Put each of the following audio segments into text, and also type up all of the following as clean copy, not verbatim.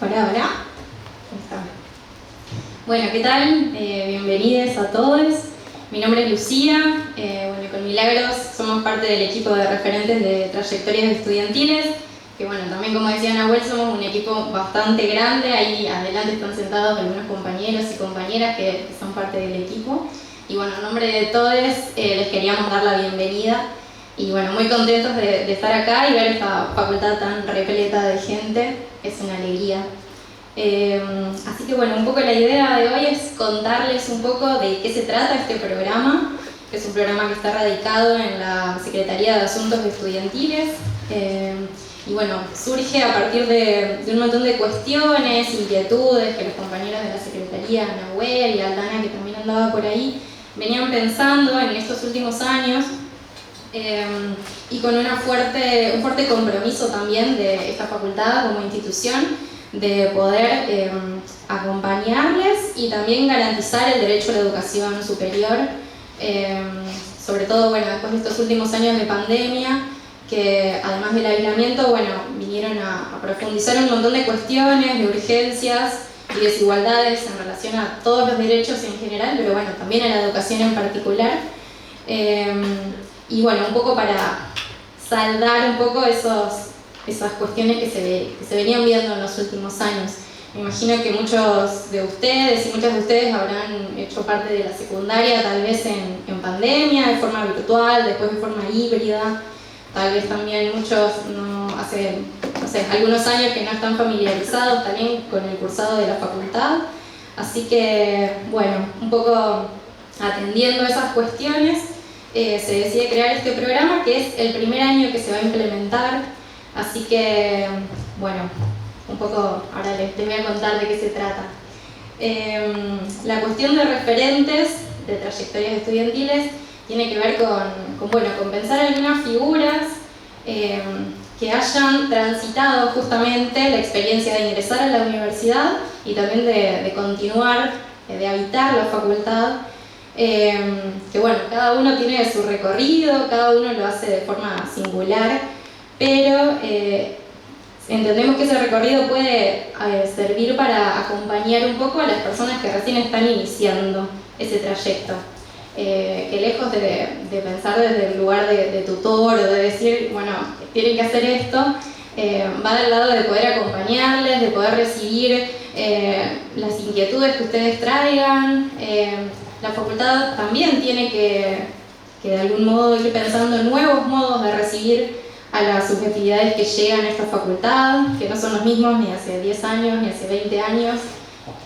Hola, hola. Bueno, ¿qué tal? Bienvenidos a todos. Mi nombre es Lucía. Bueno, con Milagros somos parte del equipo de referentes de trayectorias estudiantiles. Que bueno, también como decía Nahuel, somos un equipo bastante grande. Ahí adelante están sentados algunos compañeros y compañeras que son parte del equipo. Y bueno, en nombre de todos les queríamos dar la bienvenida. Y bueno, muy contentos de estar acá y ver esta facultad tan repleta de gente. Es una alegría. Así que bueno, un poco la idea de hoy es contarles un poco de qué se trata este programa, que es un programa que está radicado en la Secretaría de Asuntos Estudiantiles. Y bueno, surge a partir de un montón de cuestiones, inquietudes que los compañeros de la Secretaría, Nahuel y Aldana, que también andaba por ahí, venían pensando en estos últimos años. Y con un fuerte compromiso también de esta facultad como institución de poder acompañarles y también garantizar el derecho a la educación superior, sobre todo bueno, después de estos últimos años de pandemia, que además del aislamiento bueno, vinieron a profundizar un montón de cuestiones, de urgencias y desigualdades en relación a todos los derechos en general, pero bueno, también a la educación en particular. Y bueno, un poco para saldar un poco esas cuestiones que se venían viendo en los últimos años. Me imagino que muchos de ustedes y muchas de ustedes habrán hecho parte de la secundaria, tal vez en pandemia, de forma virtual, después de forma híbrida. Tal vez también muchos hace algunos años que no están familiarizados también con el cursado de la facultad. Así que, bueno, un poco atendiendo esas cuestiones, se decide crear este programa, que es el primer año que se va a implementar. Así que, bueno, un poco ahora les voy a contar de qué se trata. La cuestión de referentes de trayectorias estudiantiles tiene que ver con pensar algunas figuras que hayan transitado justamente la experiencia de ingresar a la universidad y también de continuar, de habitar la facultad. Que bueno, cada uno tiene su recorrido, cada uno lo hace de forma singular, pero entendemos que ese recorrido puede servir para acompañar un poco a las personas que recién están iniciando ese trayecto. Que lejos de pensar desde el lugar de tutor o de decir, bueno, tienen que hacer esto, va del lado de poder acompañarles, de poder recibir las inquietudes que ustedes traigan. La facultad también tiene que de algún modo ir pensando en nuevos modos de recibir a las subjetividades que llegan a esta facultad, que no son los mismos ni hace 10 años ni hace 20 años.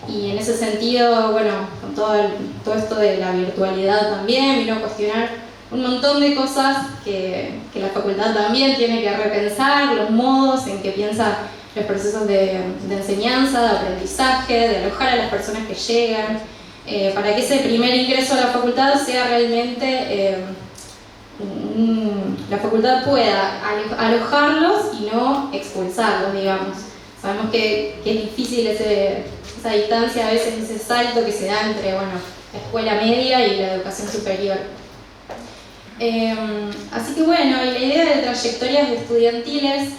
Y en ese sentido, bueno, con todo esto de la virtualidad también vino a cuestionar un montón de cosas que la facultad también tiene que repensar, los modos en que piensa los procesos de enseñanza, de aprendizaje, de alojar a las personas que llegan, para que ese primer ingreso a la facultad sea realmente, la facultad pueda alojarlos y no expulsarlos, digamos. Sabemos que es difícil esa distancia, a veces ese salto que se da entre bueno, la escuela media y la educación superior. Así que bueno, y la idea de trayectorias estudiantiles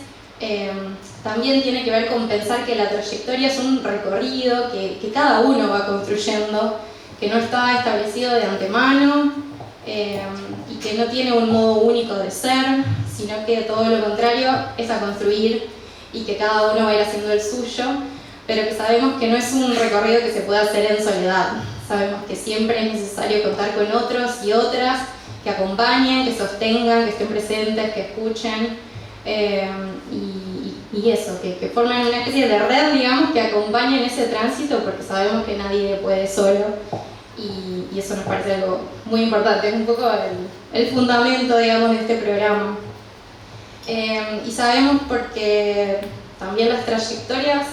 también tiene que ver con pensar que la trayectoria es un recorrido que cada uno va construyendo, que no está establecido de antemano y que no tiene un modo único de ser, sino que todo lo contrario es a construir y que cada uno va a ir haciendo el suyo, pero que sabemos que no es un recorrido que se pueda hacer en soledad. Sabemos que siempre es necesario contar con otros y otras que acompañen, que sostengan, que estén presentes, que escuchen y eso, que formen una especie de red, digamos, que acompañen ese tránsito, porque sabemos que nadie puede solo y eso nos parece algo muy importante, es un poco el fundamento, digamos, de este programa. Y sabemos porque también las trayectorias,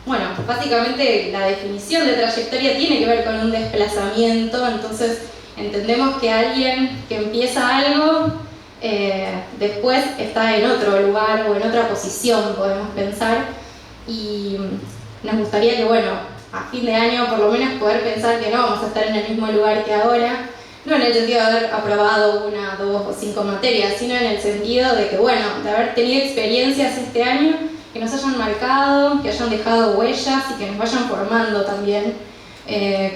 bueno, básicamente la definición de trayectoria tiene que ver con un desplazamiento, entonces entendemos que alguien que empieza algo después está en otro lugar o en otra posición, podemos pensar, y nos gustaría que, bueno, a fin de año por lo menos poder pensar que no vamos a estar en el mismo lugar que ahora, no en el sentido de haber aprobado 1, 2 o 5 materias, sino en el sentido de que, bueno, de haber tenido experiencias este año que nos hayan marcado, que hayan dejado huellas y que nos vayan formando también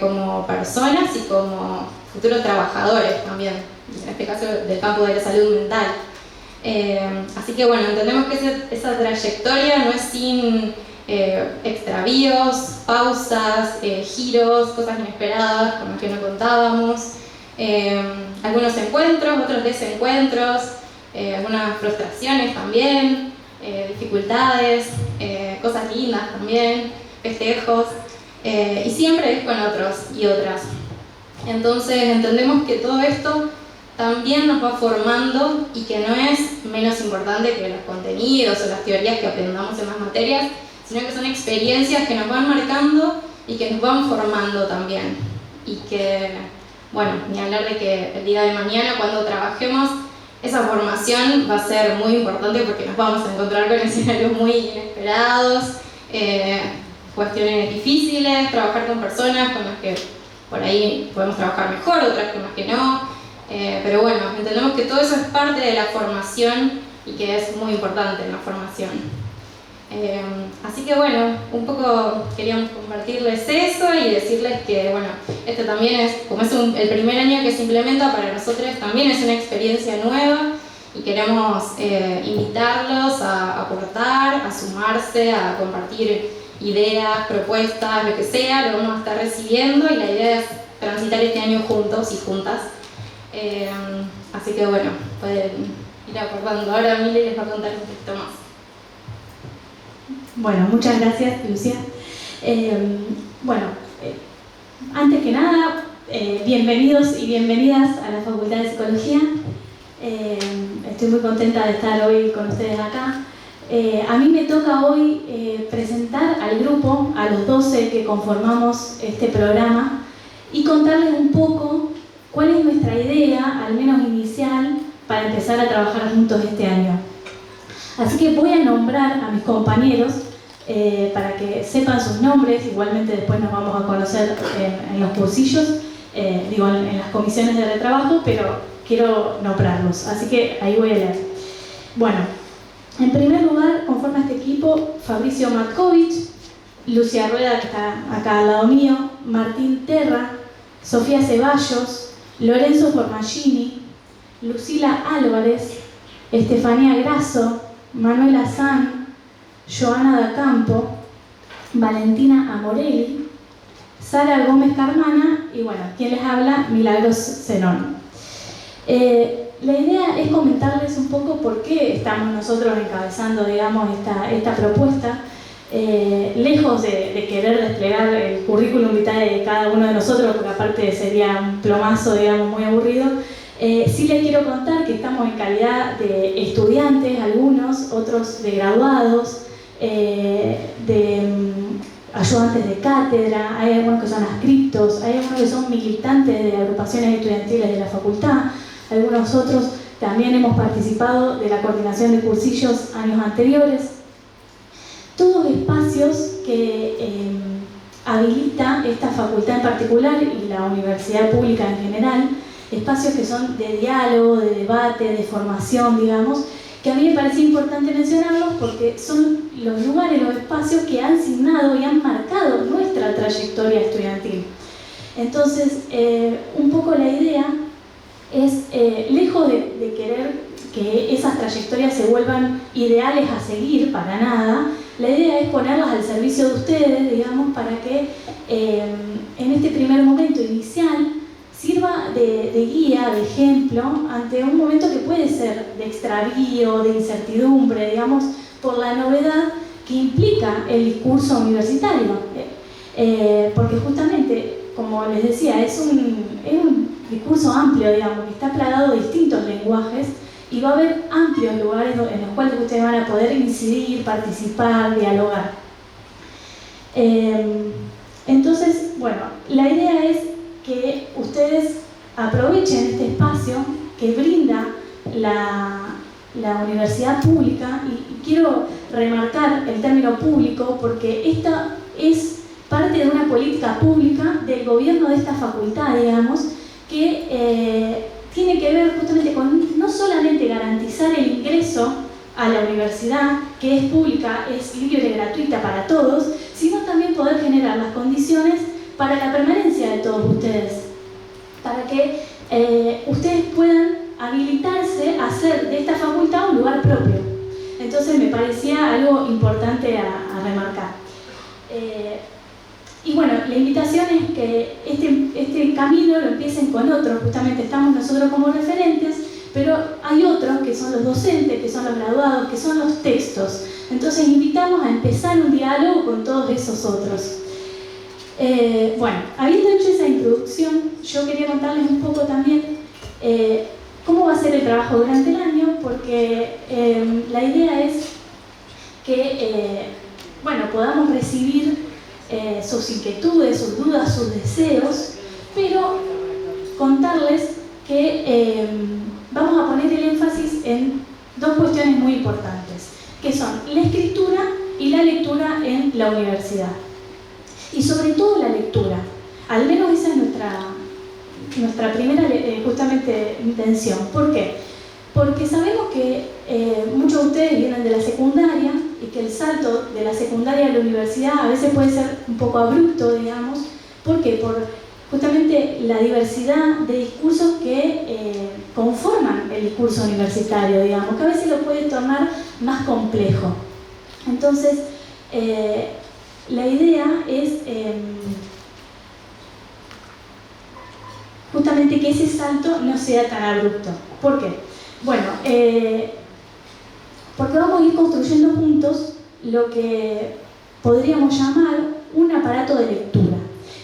como personas y como futuros trabajadores también, en este caso del campo de la salud mental. Así que bueno, entendemos que esa trayectoria no es sin extravíos, pausas, giros, cosas inesperadas con las que no contábamos, algunos encuentros, otros desencuentros, algunas frustraciones también, dificultades, cosas lindas también, festejos, y siempre es con otros y otras. Entonces entendemos que todo esto también nos va formando y que no es menos importante que los contenidos o las teorías que aprendamos en las materias, sino que son experiencias que nos van marcando y que nos van formando también. Y que, bueno, ni hablar de que el día de mañana cuando trabajemos, esa formación va a ser muy importante porque nos vamos a encontrar con escenarios muy inesperados, cuestiones difíciles, trabajar con personas con las que por ahí podemos trabajar mejor, otras con las que no, pero bueno, entendemos que todo eso es parte de la formación y que es muy importante en la formación. Así que bueno, un poco queríamos compartirles eso y decirles que bueno, este también es, como es el primer año que se implementa para nosotros, también es una experiencia nueva y queremos invitarlos a aportar, a sumarse, a compartir ideas, propuestas, lo que sea, lo vamos a estar recibiendo y la idea es transitar este año juntos y juntas. Así que bueno, pueden ir aportando. Ahora Mile les va a contar un poquito más. Bueno, muchas gracias, Lucía. Antes que nada, bienvenidos y bienvenidas a la Facultad de Psicología. Estoy muy contenta de estar hoy con ustedes acá. A mí me toca hoy presentar al grupo, a los 12 que conformamos este programa, y contarles un poco cuál es nuestra idea, al menos inicial, para empezar a trabajar juntos este año. Así que voy a nombrar a mis compañeros para que sepan sus nombres, igualmente después nos vamos a conocer en los cursillos, en las comisiones de retrabajo, pero quiero nombrarlos, así que ahí voy a leer. Bueno, en primer lugar, conforma este equipo Fabricio Matkovich, Lucía Rueda, que está acá al lado mío, Martín Terra, Sofía Ceballos, Lorenzo Formagini, Lucila Álvarez, Estefanía Grasso, Manuela San, Joana Da Campo, Valentina Amorelli, Sara Gómez Carmana y bueno, quien les habla, Milagros Zenón. La idea es comentarles un poco por qué estamos nosotros encabezando, digamos, esta propuesta. Lejos de querer desplegar el currículum vitae de cada uno de nosotros, porque aparte sería un plomazo, digamos, muy aburrido, sí les quiero contar que estamos en calidad de estudiantes, algunos, otros de graduados, de ayudantes de cátedra, hay algunos que son adscriptos, hay algunos que son militantes de agrupaciones estudiantiles de la facultad, algunos otros también hemos participado de la coordinación de cursillos años anteriores. Todos espacios que habilita esta facultad en particular y la universidad pública en general, espacios que son de diálogo, de debate, de formación, digamos, que a mí me parecía importante mencionarlos porque son los lugares, los espacios que han signado y han marcado nuestra trayectoria estudiantil. Entonces, un poco la idea es, lejos de querer que esas trayectorias se vuelvan ideales a seguir, para nada, la idea es ponerlas al servicio de ustedes, digamos, para que en este primer momento inicial sirva de guía, de ejemplo, ante un momento que puede ser de extravío, de incertidumbre, digamos, por la novedad que implica el discurso universitario. Porque justamente, como les decía, es un discurso amplio, digamos, que está plagado de distintos lenguajes y va a haber amplios lugares en los cuales ustedes van a poder incidir, participar, dialogar. Entonces, bueno, la idea es que ustedes aprovechen este espacio que brinda la universidad pública, y quiero remarcar el término público porque esta es parte parte de una política pública del gobierno de esta facultad, digamos, que tiene que ver justamente con no solamente garantizar el ingreso a la universidad, que es pública, es libre y gratuita para todos, sino también poder generar las condiciones para la permanencia de todos ustedes, para que ustedes puedan habilitarse a hacer de esta facultad un lugar propio. Entonces me parecía algo importante a remarcar. Y bueno, la invitación es que este camino lo empiecen con otros, justamente estamos nosotros como referentes, pero hay otros que son los docentes, que son los graduados, que son los textos. Entonces invitamos a empezar un diálogo con todos esos otros. Bueno, habiendo hecho esa introducción, yo quería contarles un poco también cómo va a ser el trabajo durante el año, porque la idea es que bueno, podamos recibir sus inquietudes, sus dudas, sus deseos, pero contarles que vamos a poner el énfasis en dos cuestiones muy importantes, que son la escritura y la lectura en la universidad. Y sobre todo la lectura, al menos esa es nuestra primera justamente intención. ¿Por qué? Porque sabemos que muchos de ustedes vienen de la secundaria y que el salto de la secundaria a la universidad a veces puede ser un poco abrupto, digamos. ¿Por qué? Por justamente la diversidad de discursos que conforman el discurso universitario, digamos, que a veces lo puede tornar más complejo. Entonces, la idea es justamente que ese salto no sea tan abrupto. ¿Por qué? Bueno, porque vamos a ir construyendo juntos lo que podríamos llamar un aparato de lectura.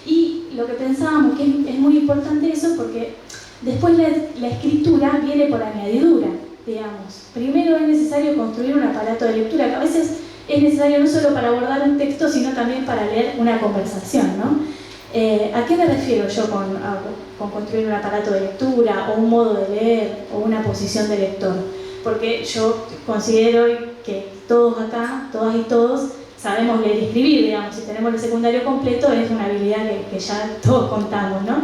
Y lo que pensábamos que es muy importante eso, porque después la escritura viene por añadidura, digamos. Primero es necesario construir un aparato de lectura, que a veces es necesario no solo para abordar un texto, sino también para leer una conversación, ¿no? ¿A qué me refiero yo con construir un aparato de lectura, o un modo de leer, o una posición de lector? Porque yo considero que todos acá, todas y todos, sabemos leer y escribir, digamos. Si tenemos el secundario completo, es una habilidad que ya todos contamos, ¿no?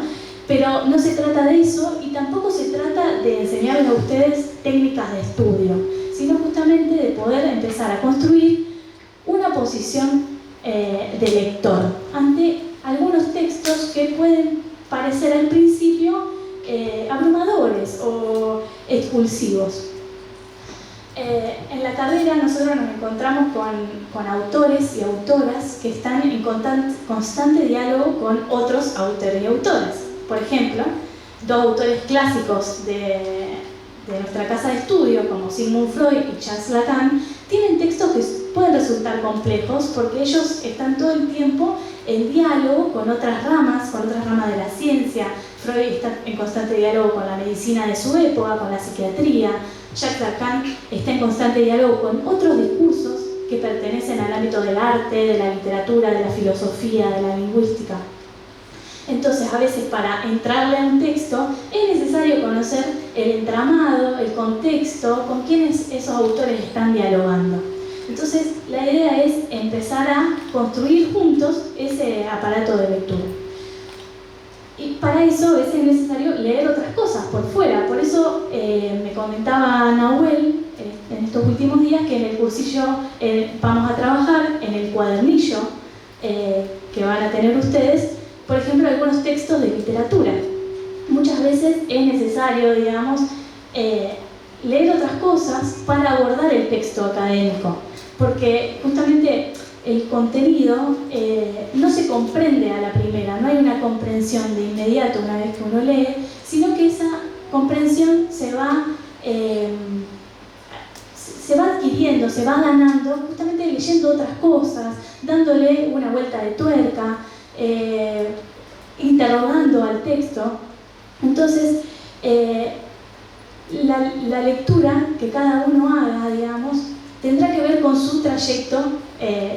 Pero no se trata de eso, y tampoco se trata de enseñarles a ustedes técnicas de estudio, sino justamente de poder empezar a construir una posición de lector ante algunos textos que pueden parecer al principio abrumadores o expulsivos. En la carrera nosotros nos encontramos con autores y autoras que están en constante diálogo con otros autores y autoras. Por ejemplo, dos autores clásicos de nuestra casa de estudio, como Sigmund Freud y Charles Lacan, tienen textos que pueden resultar complejos porque ellos están todo el tiempo en diálogo con otras ramas de la ciencia. Freud está en constante diálogo con la medicina de su época, con la psiquiatría. Jacques Lacan está en constante diálogo con otros discursos que pertenecen al ámbito del arte, de la literatura, de la filosofía, de la lingüística. Entonces, a veces para entrarle a un texto es necesario conocer el entramado, el contexto, con quienes esos autores están dialogando. Entonces, la idea es empezar a construir juntos ese aparato de lectura. Y para eso a veces es necesario leer otras cosas por fuera. Por eso me comentaba Nahuel en estos últimos días que en el cursillo vamos a trabajar en el cuadernillo que van a tener ustedes, por ejemplo, algunos textos de literatura. Muchas veces es necesario, digamos, leer otras cosas para abordar el texto académico, porque justamente el contenido no se comprende a la primera, no hay una comprensión de inmediato una vez que uno lee, sino que esa comprensión se va adquiriendo, se va ganando justamente leyendo otras cosas, dándole una vuelta de tuerca, interrogando al texto. Entonces, la lectura que cada uno haga, digamos, tendrá que ver con su trayecto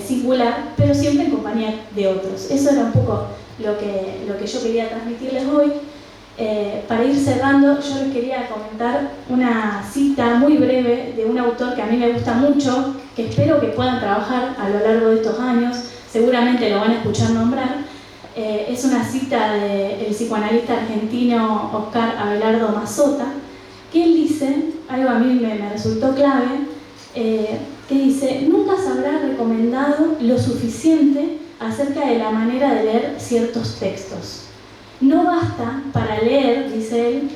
singular, pero siempre en compañía de otros. Eso era un poco lo que yo quería transmitirles hoy. Para ir cerrando, yo les quería comentar una cita muy breve de un autor que a mí me gusta mucho, que espero que puedan trabajar a lo largo de estos años. seguramente lo van a escuchar nombrar. Es una cita del psicoanalista argentino Oscar Abelardo Mazzotta, que él dice, algo a mí me resultó clave, que dice: nunca se habrá recomendado lo suficiente acerca de la manera de leer ciertos textos. No basta para leer, dice él,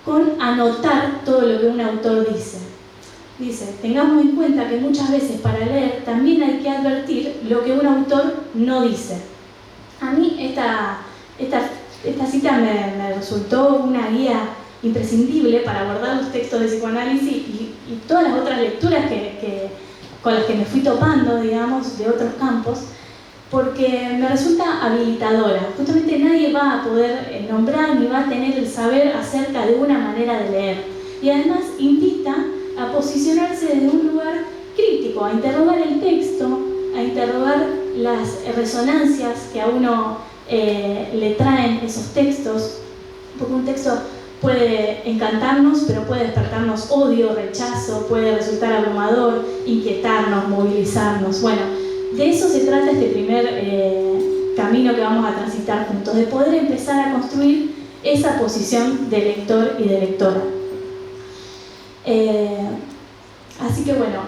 con anotar todo lo que un autor dice. Dice, tengamos en cuenta que muchas veces para leer también hay que advertir lo que un autor no dice. A mí esta cita me resultó una guía imprescindible para abordar los textos de psicoanálisis y todas las otras lecturas con las que me fui topando, digamos, de otros campos, porque me resulta habilitadora. Justamente nadie va a poder nombrar ni va a tener el saber acerca de una manera de leer. Y además invita a posicionarse desde un lugar crítico, a interrogar el texto, a interrogar las resonancias que a uno le traen esos textos, porque un texto puede encantarnos, pero puede despertarnos odio, rechazo, puede resultar abrumador, inquietarnos, movilizarnos. Bueno, de eso se trata este primer camino que vamos a transitar juntos, de poder empezar a construir esa posición de lector y de lectora. Así que bueno,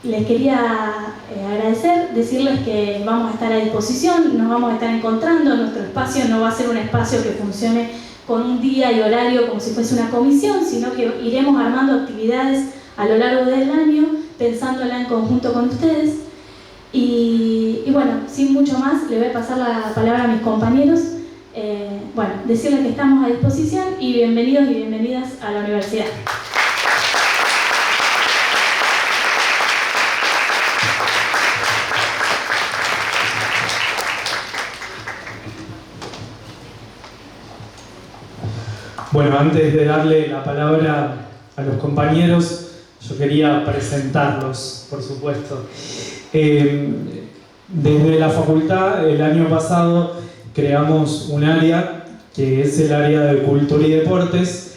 les quería agradecer, decirles que vamos a estar a disposición, nos vamos a estar encontrando. Nuestro espacio no va a ser un espacio que funcione con un día y horario como si fuese una comisión, sino que iremos armando actividades a lo largo del año, pensándola en conjunto con ustedes. Y bueno, sin mucho más, le voy a pasar la palabra a mis compañeros. Bueno, decirles que estamos a disposición y bienvenidos y bienvenidas a la universidad. Bueno, antes de darle la palabra a los compañeros, yo quería presentarlos, por supuesto. Desde la facultad, el año pasado, creamos un área que es el área de Cultura y Deportes,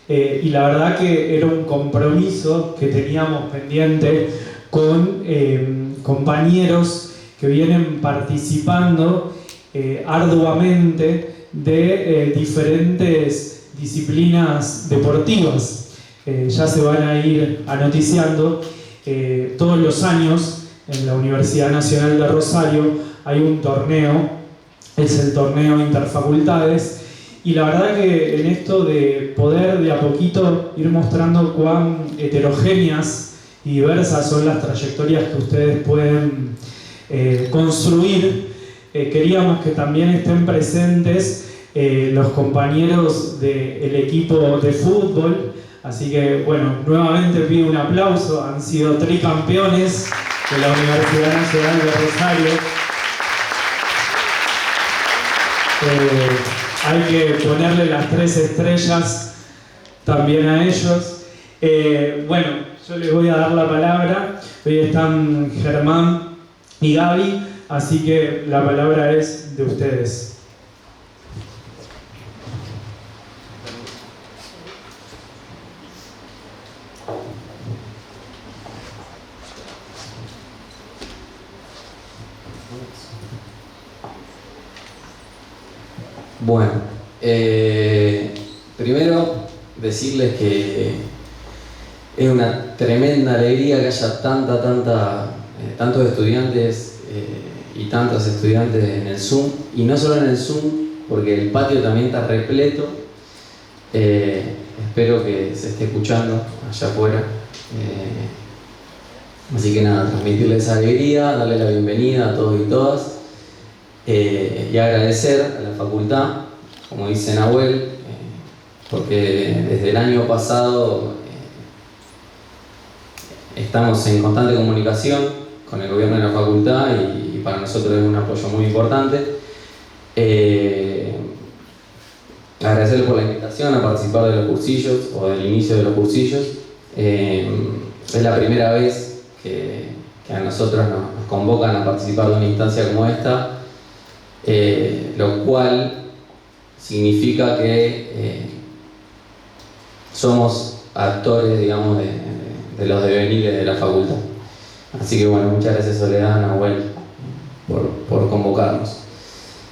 y la verdad que era un compromiso que teníamos pendiente con compañeros que vienen participando arduamente de diferentes disciplinas deportivas. Ya se van a ir anoticiando. Todos los años en la Universidad Nacional de Rosario hay un torneo, es el torneo Interfacultades, y la verdad que en esto de poder de a poquito ir mostrando cuán heterogéneas y diversas son las trayectorias que ustedes pueden construir, queríamos que también estén presentes los compañeros del equipo de fútbol. Así que, bueno, nuevamente pido un aplauso. Han sido tricampeones de la Universidad Nacional de Rosario. Hay que ponerle las 3 estrellas también a ellos. Bueno, yo les voy a dar la palabra. Hoy están Germán y Gaby, así que la palabra es de ustedes. Bueno, primero decirles que es una tremenda alegría que haya tantos estudiantes y tantas estudiantes en el Zoom, y no solo en el Zoom, porque el patio también está repleto. Espero que se esté escuchando allá afuera. Así que nada, transmitirles esa alegría, darle la bienvenida a todos y todas. Y agradecer a la facultad, como dice Nahuel, porque desde el año pasado estamos en constante comunicación con el gobierno de la facultad y para nosotros es un apoyo muy importante. Agradecer por la invitación a participar de los cursillos o del inicio de los cursillos. Es la primera vez que a nosotros nos convocan a participar de una instancia como esta. Lo cual significa que somos actores, digamos, de los devenires de la facultad. Así que bueno, muchas gracias Soledad, Nahuel, por convocarnos.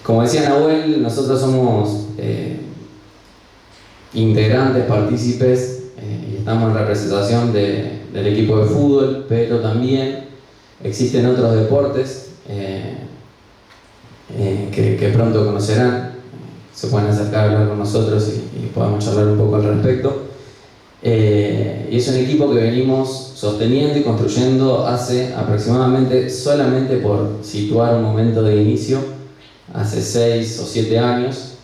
Como decía Nahuel, nosotros somos integrantes, partícipes, y estamos en representación del equipo de fútbol, pero también existen otros deportes que pronto conocerán, se pueden acercar a hablar con nosotros y podemos charlar un poco al respecto. Y es un equipo que venimos sosteniendo y construyendo hace aproximadamente, solamente por situar un momento de inicio, hace 6 o 7 años.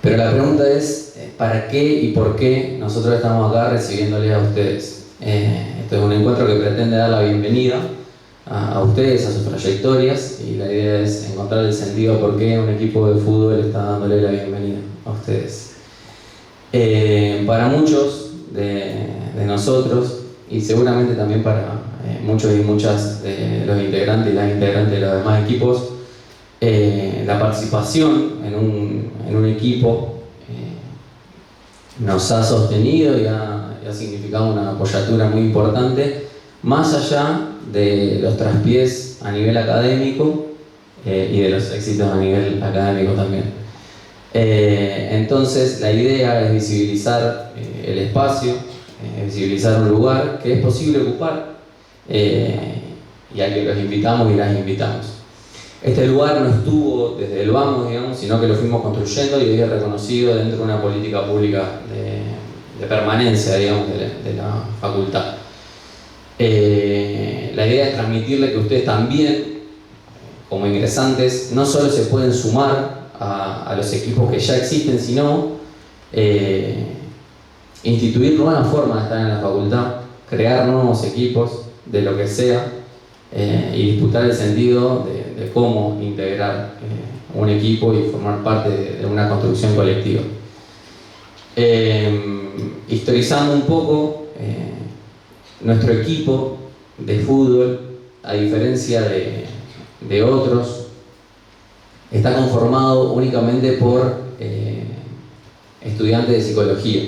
Pero la pregunta es, ¿para qué y por qué nosotros estamos acá recibiéndoles a ustedes? Este es un encuentro que pretende dar la bienvenida a ustedes, a sus trayectorias, y la idea es encontrar el sentido de por qué un equipo de fútbol está dándole la bienvenida a ustedes. Para muchos de nosotros, y seguramente también para muchos y muchas de los integrantes y las integrantes de los demás equipos, la participación en un equipo nos ha sostenido y ha significado una apoyatura muy importante, más allá de los traspiés a nivel académico y de los éxitos a nivel académico también. Entonces la idea es visibilizar el espacio, visibilizar un lugar que es posible ocupar y al que los invitamos y las invitamos. Este lugar no estuvo desde el vamos, digamos, sino que lo fuimos construyendo y hoy es reconocido dentro de una política pública de permanencia, digamos, de la facultad. La idea es transmitirle que ustedes también, como ingresantes, no solo se pueden sumar a los equipos que ya existen, sino instituir nuevas formas de estar en la facultad, crear nuevos equipos de lo que sea y disputar el sentido de cómo integrar un equipo y formar parte de una construcción colectiva. Historizando un poco, nuestro equipo de fútbol, a diferencia de otros, está conformado únicamente por estudiantes de psicología.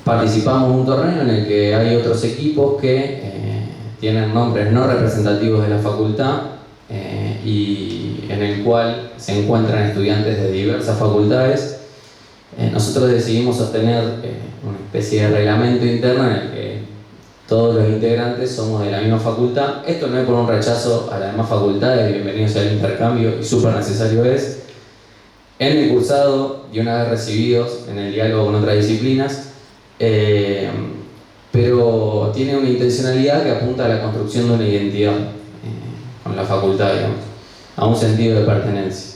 Participamos en un torneo en el que hay otros equipos que tienen nombres no representativos de la facultad y en el cual se encuentran estudiantes de diversas facultades. Nosotros decidimos sostener una especie de reglamento interno en el que todos los integrantes somos de la misma facultad. Esto no es por un rechazo a las demás facultades, bienvenidos al intercambio y súper necesario es. En el cursado y una vez recibidos en el diálogo con otras disciplinas, pero tiene una intencionalidad que apunta a la construcción de una identidad con la facultad, digamos, a un sentido de pertenencia.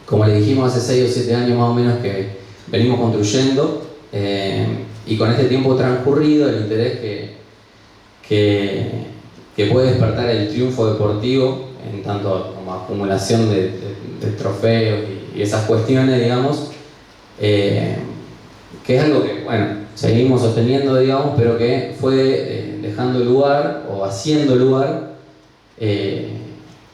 Como les dijimos, hace 6 o 7 años más o menos que venimos construyendo y con este tiempo transcurrido, el interés que puede despertar el triunfo deportivo en tanto como acumulación de trofeos y esas cuestiones, digamos, que es algo que, bueno, seguimos sosteniendo, digamos, pero que fue dejando lugar o haciendo lugar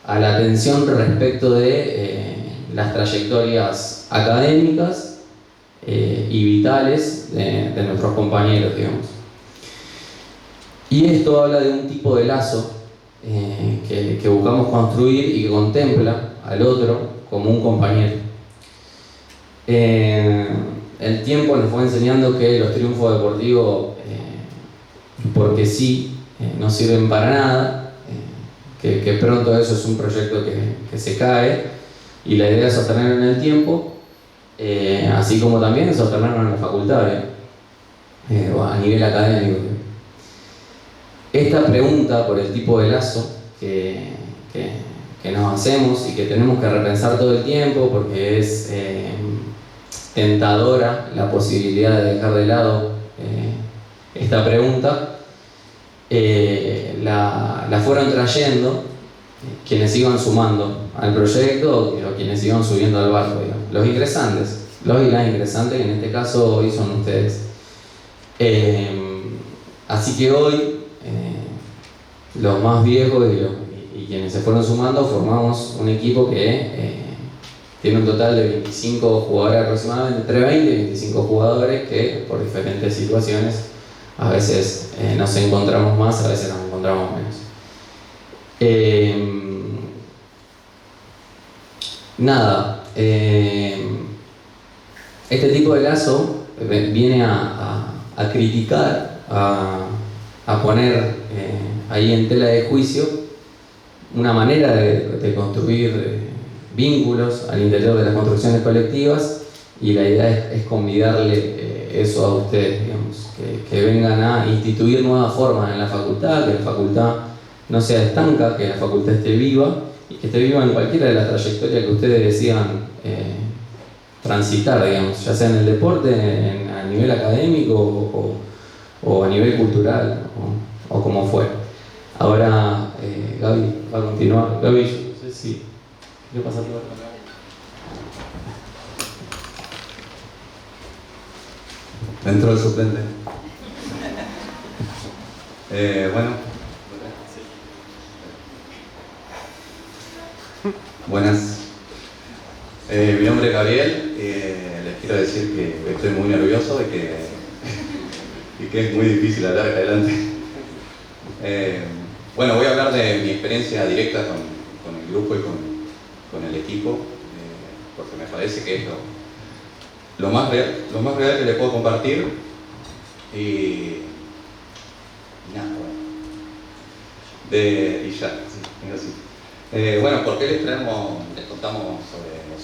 a la atención respecto de las trayectorias académicas y vitales de nuestros compañeros, digamos. Y esto habla de un tipo de lazo que buscamos construir y que contempla al otro como un compañero. El tiempo nos fue enseñando que los triunfos deportivos, porque sí, no sirven para nada, que pronto eso es un proyecto que se cae y la idea es sostenerlo en el tiempo, así como también sostenerlo en la facultad, o a nivel académico. Esta pregunta por el tipo de lazo que nos hacemos y que tenemos que repensar todo el tiempo porque es tentadora la posibilidad de dejar de lado esta pregunta, la fueron trayendo quienes iban sumando al proyecto o quienes iban subiendo al barco, digamos. Los ingresantes, los y las ingresantes, que en este caso hoy son ustedes. Así que hoy los más viejos y quienes se fueron sumando formamos un equipo que tiene un total de 25 jugadores aproximadamente, entre 20 y 25 jugadores que por diferentes situaciones a veces nos encontramos más, a veces nos encontramos menos. Este tipo de lazo viene a criticar, a poner ahí en tela de juicio una manera de construir vínculos al interior de las construcciones colectivas, y la idea es convidarle eso a ustedes, digamos, que vengan a instituir nuevas formas en la facultad, que la facultad no sea estanca, que la facultad esté viva, y que esté viva en cualquiera de las trayectorias que ustedes decidan transitar, digamos, ya sea en el deporte, a nivel académico o a nivel cultural, o como fue. Ahora Gaby va a continuar. Gaby, yo no sé si quiero pasar por acá. Entró el suplente. Bueno. Buenas. Mi nombre es Gabriel. Les quiero decir que estoy muy nervioso y que es muy difícil hablar acá adelante. Bueno, voy a hablar de mi experiencia directa con el grupo y con el equipo, porque me parece que es lo más real que le puedo compartir. Y nada, bueno. Y ya, sí, así. Bueno, ¿por qué les contamos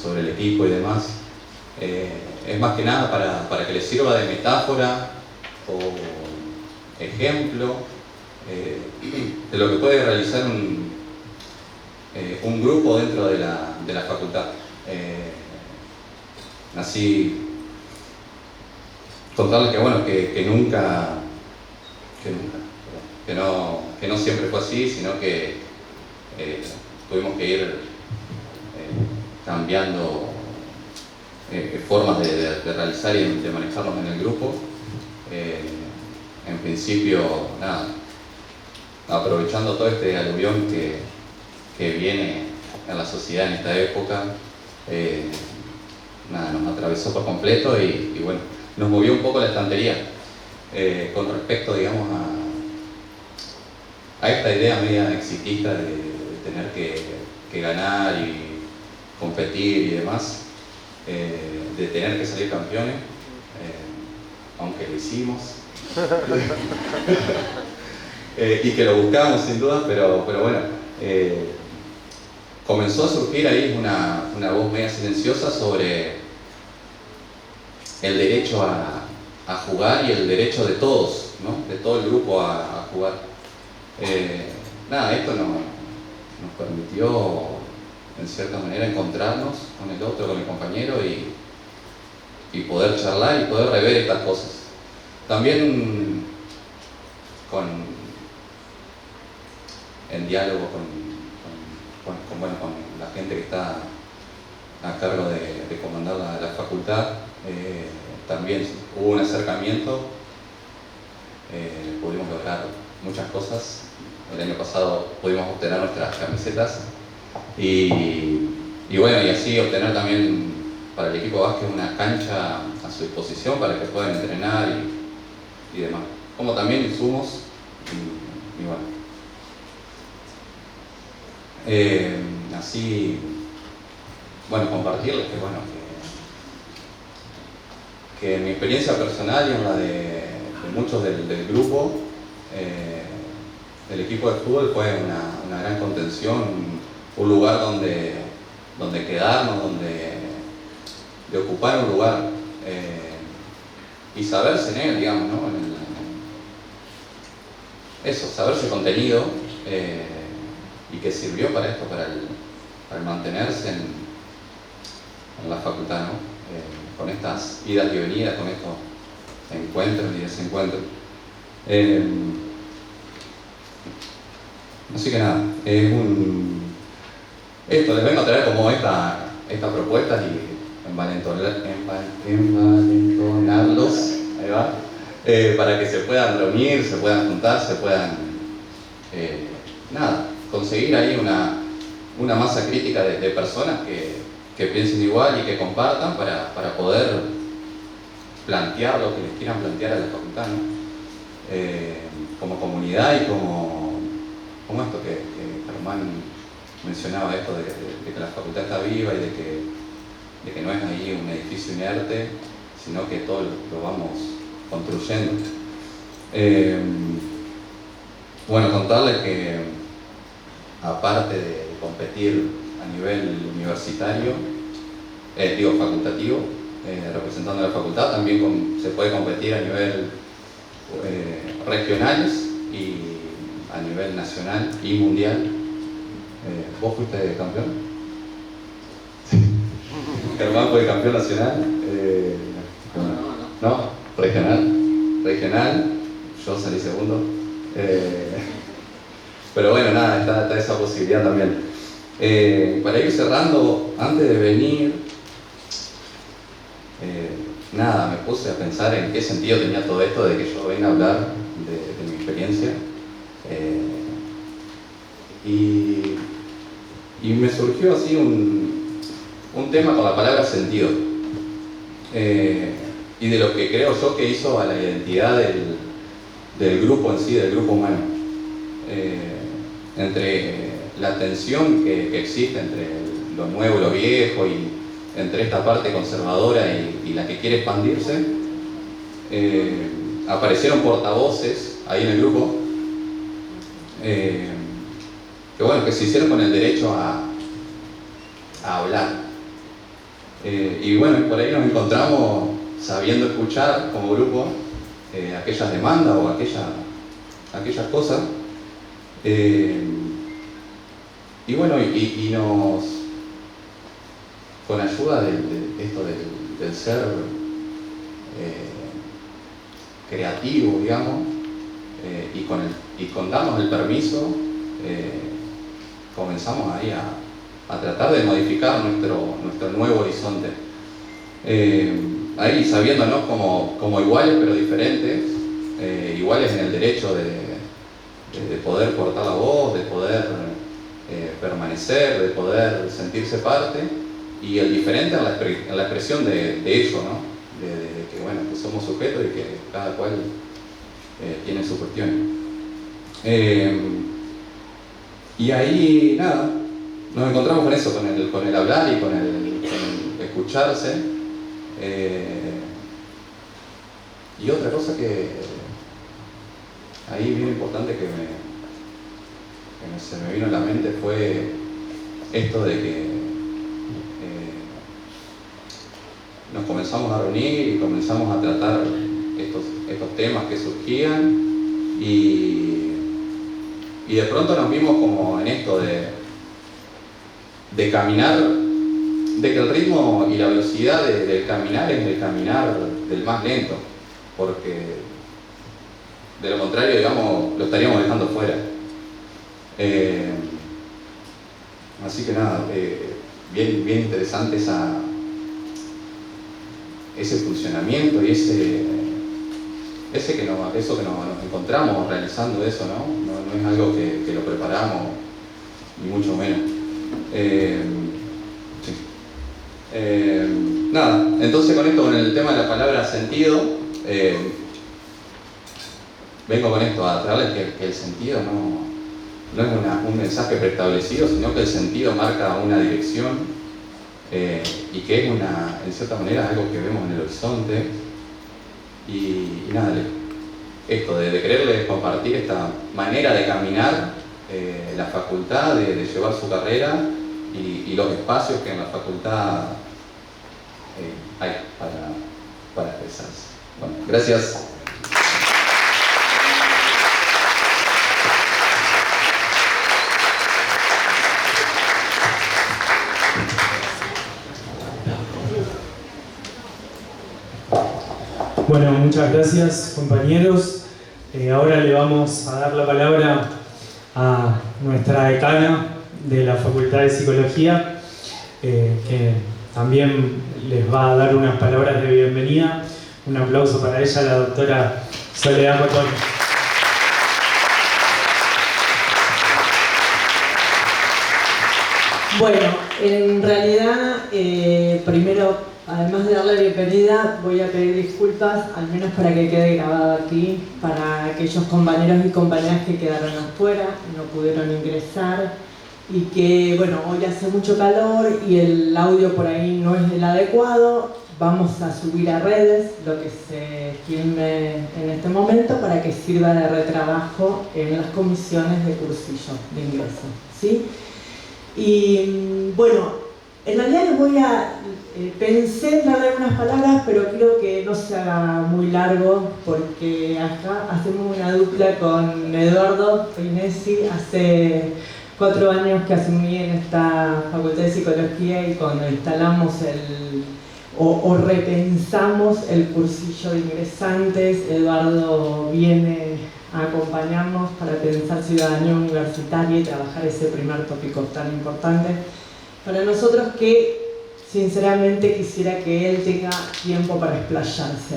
sobre el equipo y demás? Es más que nada para que les sirva de metáfora o ejemplo de lo que puede realizar un grupo dentro de la facultad. Así, contarles que bueno, que no siempre fue así, sino que tuvimos que ir cambiando formas de realizar y de manejarnos en el grupo. En principio, nada, aprovechando todo este aluvión que viene en la sociedad en esta época, nada, nos atravesó por completo y bueno, nos movió un poco la estantería con respecto, digamos, a esta idea media exitista de tener que ganar y competir y demás, de tener que salir campeones, aunque lo hicimos y que lo buscamos sin duda, pero bueno, comenzó a surgir ahí una voz media silenciosa sobre el derecho a jugar y el derecho de todos, ¿no? De todo el grupo a jugar. Nada, esto nos permitió en cierta manera encontrarnos con el otro, con el compañero y poder charlar y poder rever estas cosas. También en diálogo con la gente que está a cargo de comandar la facultad, también hubo un acercamiento, pudimos lograr muchas cosas. El año pasado pudimos obtener nuestras camisetas y bueno, y así obtener también para el equipo básquet una cancha a su disposición para que puedan entrenar y demás, como también insumos y bueno. Así, bueno, compartirles que en mi experiencia personal y en la de muchos del grupo, el equipo de fútbol fue una gran contención, un lugar donde quedarnos, de ocupar un lugar y saberse en él, digamos, ¿no? Eso, saberse contenido y que sirvió para esto, para el mantenerse en la facultad, ¿no? Con estas idas y venidas, con estos encuentros y desencuentros. Así que nada, esto les vengo a traer como estas propuestas y envalentonarlos, ahí va, para que se puedan reunir, se puedan juntar, se puedan conseguir ahí una masa crítica de personas que piensen igual y que compartan para poder plantear lo que les quieran plantear a la facultad, ¿no? Como comunidad y como esto que Germán mencionaba, esto de que la facultad está viva y de que no es ahí un edificio inerte, sino que todo lo vamos construyendo. Bueno, contarles que aparte de competir a nivel universitario, facultativo, representando a la facultad, también se puede competir a nivel regionales y a nivel nacional y mundial. ¿Vos fuiste campeón? Germán fue campeón nacional. No, regional, yo salí segundo. Pero bueno, nada, está esa posibilidad también. Para ir cerrando, antes de venir, me puse a pensar en qué sentido tenía todo esto de que yo venga a hablar de mi experiencia. Y me surgió así un tema con la palabra sentido. Y de lo que creo yo que hizo a la identidad del grupo en sí, del grupo humano. Entre la tensión que existe entre lo nuevo y lo viejo, y entre esta parte conservadora y la que quiere expandirse, aparecieron portavoces ahí en el grupo que se hicieron con el derecho a hablar. Y bueno, por ahí nos encontramos sabiendo escuchar como grupo aquellas demandas o aquellas cosas. Y bueno, y nos, con ayuda del ser creativo, digamos, y con darnos el permiso, comenzamos ahí a tratar de modificar nuestro nuevo horizonte. Ahí sabiéndonos como iguales pero diferentes, iguales en el derecho de poder portar la voz, de poder permanecer, de poder sentirse parte, y el diferente en la expresión de ello, ¿no? De que somos sujetos y que cada cual tiene su cuestión. Y ahí nos encontramos con eso, con el hablar y con el escucharse. Y otra cosa que ahí bien importante que se me vino a la mente fue esto de que nos comenzamos a reunir y comenzamos a tratar estos temas que surgían, y de pronto nos vimos como en esto de caminar, de que el ritmo y la velocidad del caminar es el caminar del más lento, porque de lo contrario, digamos, lo estaríamos dejando fuera. Así que bien interesante ese funcionamiento y eso que nos encontramos realizando eso, ¿no? No es algo que lo preparamos, ni mucho menos. Entonces con esto, con el tema de la palabra sentido, vengo con esto a traerles que el sentido no es un mensaje preestablecido, sino que el sentido marca una dirección, y que es en cierta manera algo que vemos en el horizonte. Y esto de quererles compartir esta manera de caminar la facultad, de llevar su carrera y los espacios que en la facultad hay para expresarse. Bueno, gracias. Bueno, muchas gracias, compañeros. Ahora le vamos a dar la palabra a nuestra decana de la Facultad de Psicología, que también les va a dar unas palabras de bienvenida. Un aplauso para ella, la doctora Soledad Macón. Bueno, en realidad, primero, además de darle la bienvenida, voy a pedir disculpas, al menos para que quede grabado aquí, para aquellos compañeros y compañeras que quedaron afuera, no pudieron ingresar, y que, bueno, hoy hace mucho calor y el audio por ahí no es el adecuado. Vamos a subir a redes lo que se filme en este momento para que sirva de retrabajo en las comisiones de cursillo de ingreso, ¿sí? Y bueno, en realidad les voy a... pensé en darle unas palabras, pero creo que no se haga muy largo, porque acá hacemos una dupla con Eduardo Peinesi. Hace 4 años que asumí en esta Facultad de Psicología, y cuando instalamos o repensamos el cursillo de ingresantes, Eduardo viene a acompañarnos para pensar ciudadanía universitaria y trabajar ese primer tópico tan importante para nosotros, que sinceramente quisiera que él tenga tiempo para explayarse.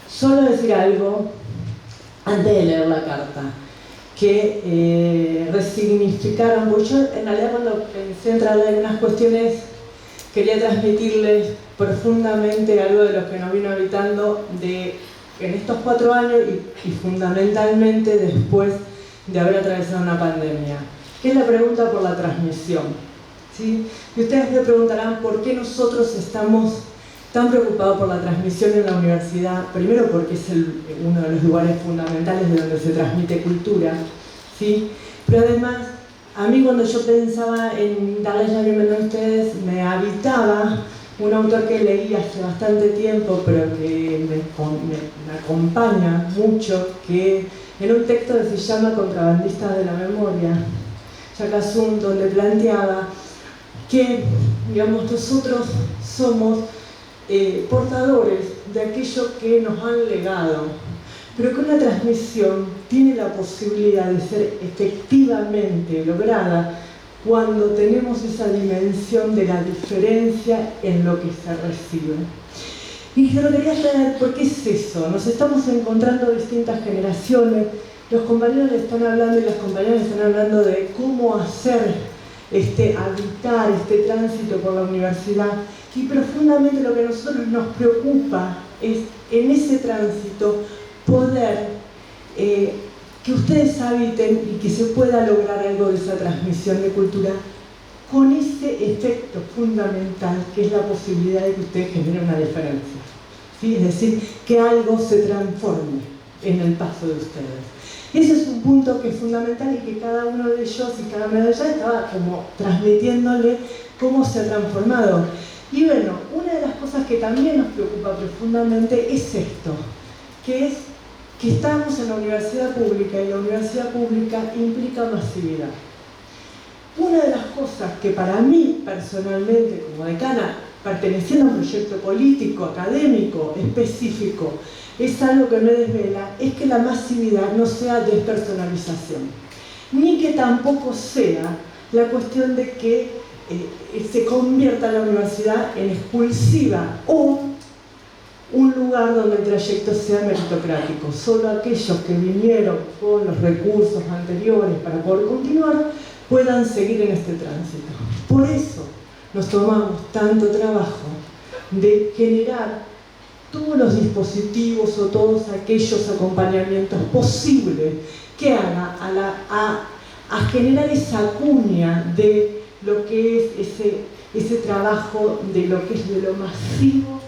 Solo decir algo antes de leer la carta, que resignificaron, porque yo en realidad cuando pensé en traer algunas cuestiones quería transmitirles profundamente algo de lo que nos vino habitando en estos 4 años y fundamentalmente después de haber atravesado una pandemia, que es la pregunta por la transmisión, ¿sí? Y ustedes me preguntarán por qué nosotros estamos tan preocupados por la transmisión en la universidad. Primero porque es uno de los lugares fundamentales de donde se transmite cultura, ¿sí? Pero además, a mí cuando yo pensaba en darles la bienvenida a ustedes, me habitaba un autor que leí hace bastante tiempo, pero que me acompaña mucho, que en un texto que se llama Contrabandistas de la Memoria, Yacazún, donde planteaba que, digamos, nosotros somos portadores de aquello que nos han legado, pero que una transmisión tiene la posibilidad de ser efectivamente lograda cuando tenemos esa dimensión de la diferencia en lo que se recibe. Y se lo quería traer porque es eso, nos estamos encontrando distintas generaciones, los compañeros están hablando y las compañeras están hablando de cómo hacer habitar este tránsito por la universidad, y profundamente lo que a nosotros nos preocupa es en ese tránsito poder que ustedes habiten y que se pueda lograr algo de esa transmisión de cultura con ese efecto fundamental que es la posibilidad de que ustedes generen una diferencia, ¿sí? Es decir, que algo se transforme en el paso de ustedes. Ese es un punto que es fundamental y que cada uno de ellos y cada una de ellas estaba como transmitiéndole cómo se ha transformado. Y bueno, una de las cosas que también nos preocupa profundamente es esto, que es que estamos en la universidad pública y la universidad pública implica masividad. Una de las cosas que para mí personalmente como decana, perteneciendo a un proyecto político, académico, específico, es algo que me desvela, es que la masividad no sea despersonalización, ni que tampoco sea la cuestión de que se convierta la universidad en expulsiva o un lugar donde el trayecto sea meritocrático. Solo aquellos que vinieron con los recursos anteriores para poder continuar puedan seguir en este tránsito. Por eso nos tomamos tanto trabajo de generar todos los dispositivos o todos aquellos acompañamientos posibles que haga a generar esa cuña de lo que es ese trabajo de lo que es de lo masivo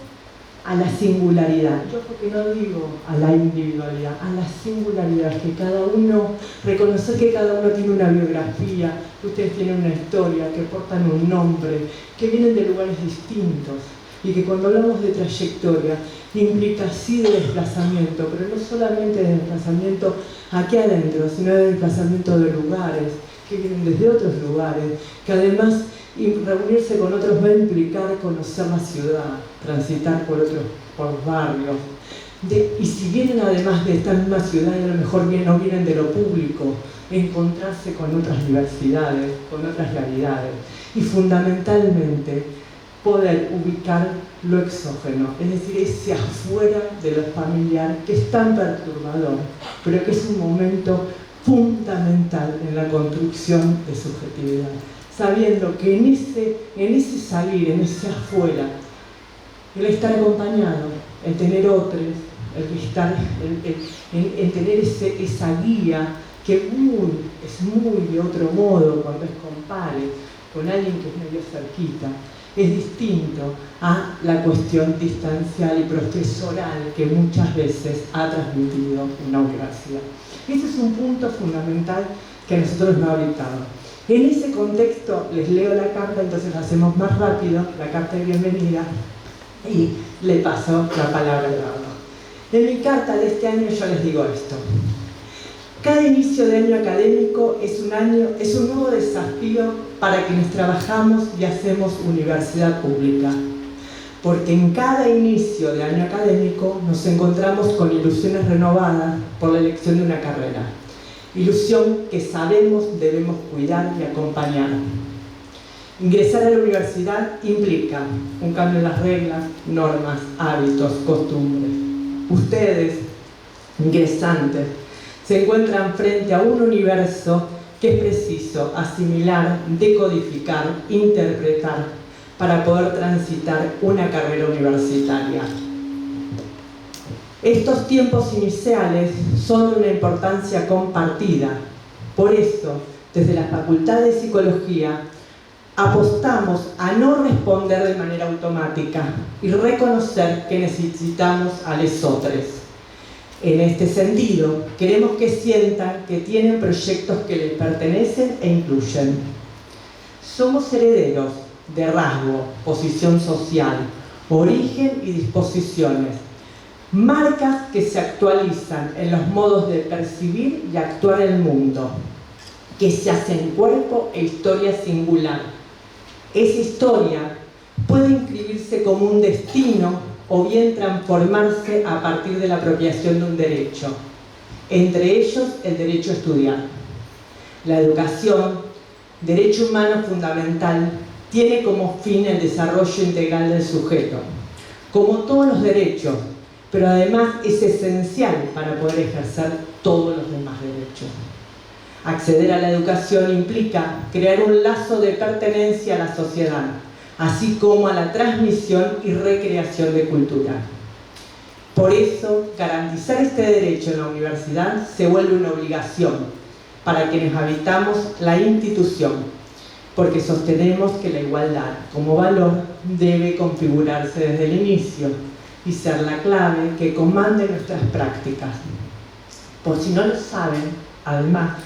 a la singularidad. Yo porque no digo a la individualidad, a la singularidad, que cada uno, reconocer que cada uno tiene una biografía, que ustedes tienen una historia, que portan un nombre, que vienen de lugares distintos, y que cuando hablamos de trayectoria implica sí de desplazamiento, pero no solamente de desplazamiento aquí adentro, sino de desplazamiento de lugares, que vienen desde otros lugares, que además reunirse con otros va a implicar conocer la ciudad, transitar por barrios, y si vienen además de esta misma ciudad y a lo mejor no vienen de lo público, encontrarse con otras diversidades, con otras realidades, y fundamentalmente poder ubicar lo exógeno, es decir, ese afuera de lo familiar que es tan perturbador, pero que es un momento fundamental en la construcción de subjetividad. sabiendo que en ese salir, en ese afuera, el estar acompañado, el tener otros, el tener esa guía que es muy de otro modo cuando es compare con alguien que es medio cerquita, es distinto a la cuestión distancial y profesoral que muchas veces ha transmitido una universidad. Ese es un punto fundamental que a nosotros nos ha habitado. En ese contexto les leo la carta, entonces lo hacemos más rápido, la carta de bienvenida, y le paso la palabra a Eduardo. En mi carta de este año yo les digo esto. Cada inicio de año académico es un nuevo desafío para quienes trabajamos y hacemos universidad pública. Porque en cada inicio de año académico nos encontramos con ilusiones renovadas por la elección de una carrera. Ilusión que sabemos debemos cuidar y acompañar. Ingresar a la universidad implica un cambio en las reglas, normas, hábitos, costumbres. Ustedes, ingresantes, se encuentran frente a un universo que es preciso asimilar, decodificar, interpretar para poder transitar una carrera universitaria. Estos tiempos iniciales son de una importancia compartida. Por eso, desde la Facultad de Psicología, apostamos a no responder de manera automática y reconocer que necesitamos a lesotres. En este sentido, queremos que sientan que tienen proyectos que les pertenecen e incluyen. Somos herederos de rasgo, posición social, origen y disposiciones, marcas que se actualizan en los modos de percibir y actuar el mundo, que se hacen cuerpo e historia singular. Esa historia puede inscribirse como un destino o bien transformarse a partir de la apropiación de un derecho, entre ellos el derecho a estudiar. La educación, derecho humano fundamental, tiene como fin el desarrollo integral del sujeto, como todos los derechos, pero además es esencial para poder ejercer todos los demás derechos. Acceder a la educación implica crear un lazo de pertenencia a la sociedad, así como a la transmisión y recreación de cultura. Por eso, garantizar este derecho en la universidad se vuelve una obligación para quienes habitamos la institución, porque sostenemos que la igualdad como valor debe configurarse desde el inicio y ser la clave que comande nuestras prácticas. Por si no lo saben, además,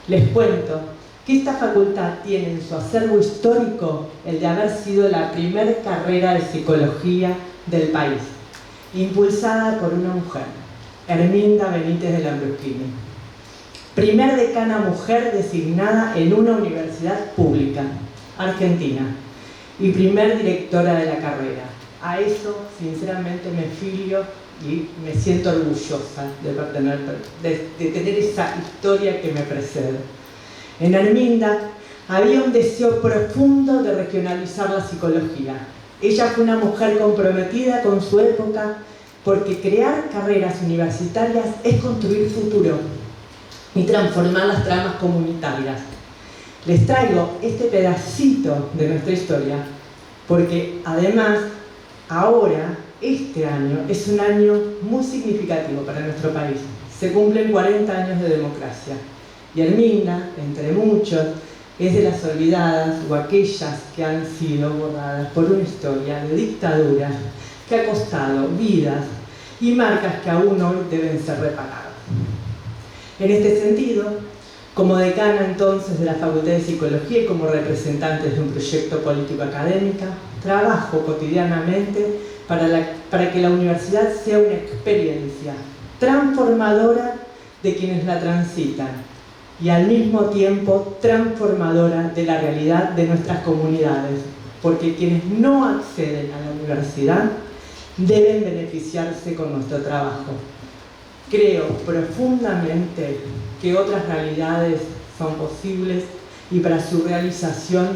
les cuento que esta facultad tiene en su acervo histórico el de haber sido la primera carrera de psicología del país, impulsada por una mujer, Herminda Benítez de Lambruschini. Primer decana mujer designada en una universidad pública, argentina, y primer directora de la carrera. A eso, sinceramente, me filio y me siento orgullosa de tener esa historia que me precede. En Herminda había un deseo profundo de regionalizar la psicología. Ella fue una mujer comprometida con su época porque crear carreras universitarias es construir futuro y transformar las tramas comunitarias. Les traigo este pedacito de nuestra historia porque además ahora, este año, es un año muy significativo para nuestro país. Se cumplen 40 años de democracia. Y Herminda, entre muchos, es de las olvidadas o aquellas que han sido borradas por una historia de dictadura que ha costado vidas y marcas que aún hoy deben ser reparadas. En este sentido, como decana entonces de la Facultad de Psicología y como representante de un proyecto político académico, trabajo cotidianamente para que la universidad sea una experiencia transformadora de quienes la transitan y al mismo tiempo transformadora de la realidad de nuestras comunidades, porque quienes no acceden a la universidad deben beneficiarse con nuestro trabajo. Creo profundamente que otras realidades son posibles y para su realización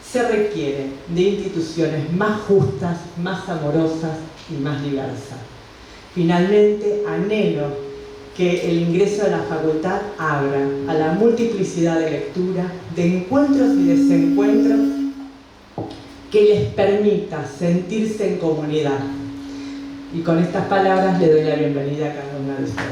se requiere de instituciones más justas, más amorosas y más diversas. Finalmente, anhelo que el ingreso a la facultad abra a la multiplicidad de lectura, de encuentros y desencuentros que les permita sentirse en comunidad. Y con estas palabras le doy la bienvenida a cada una de ustedes.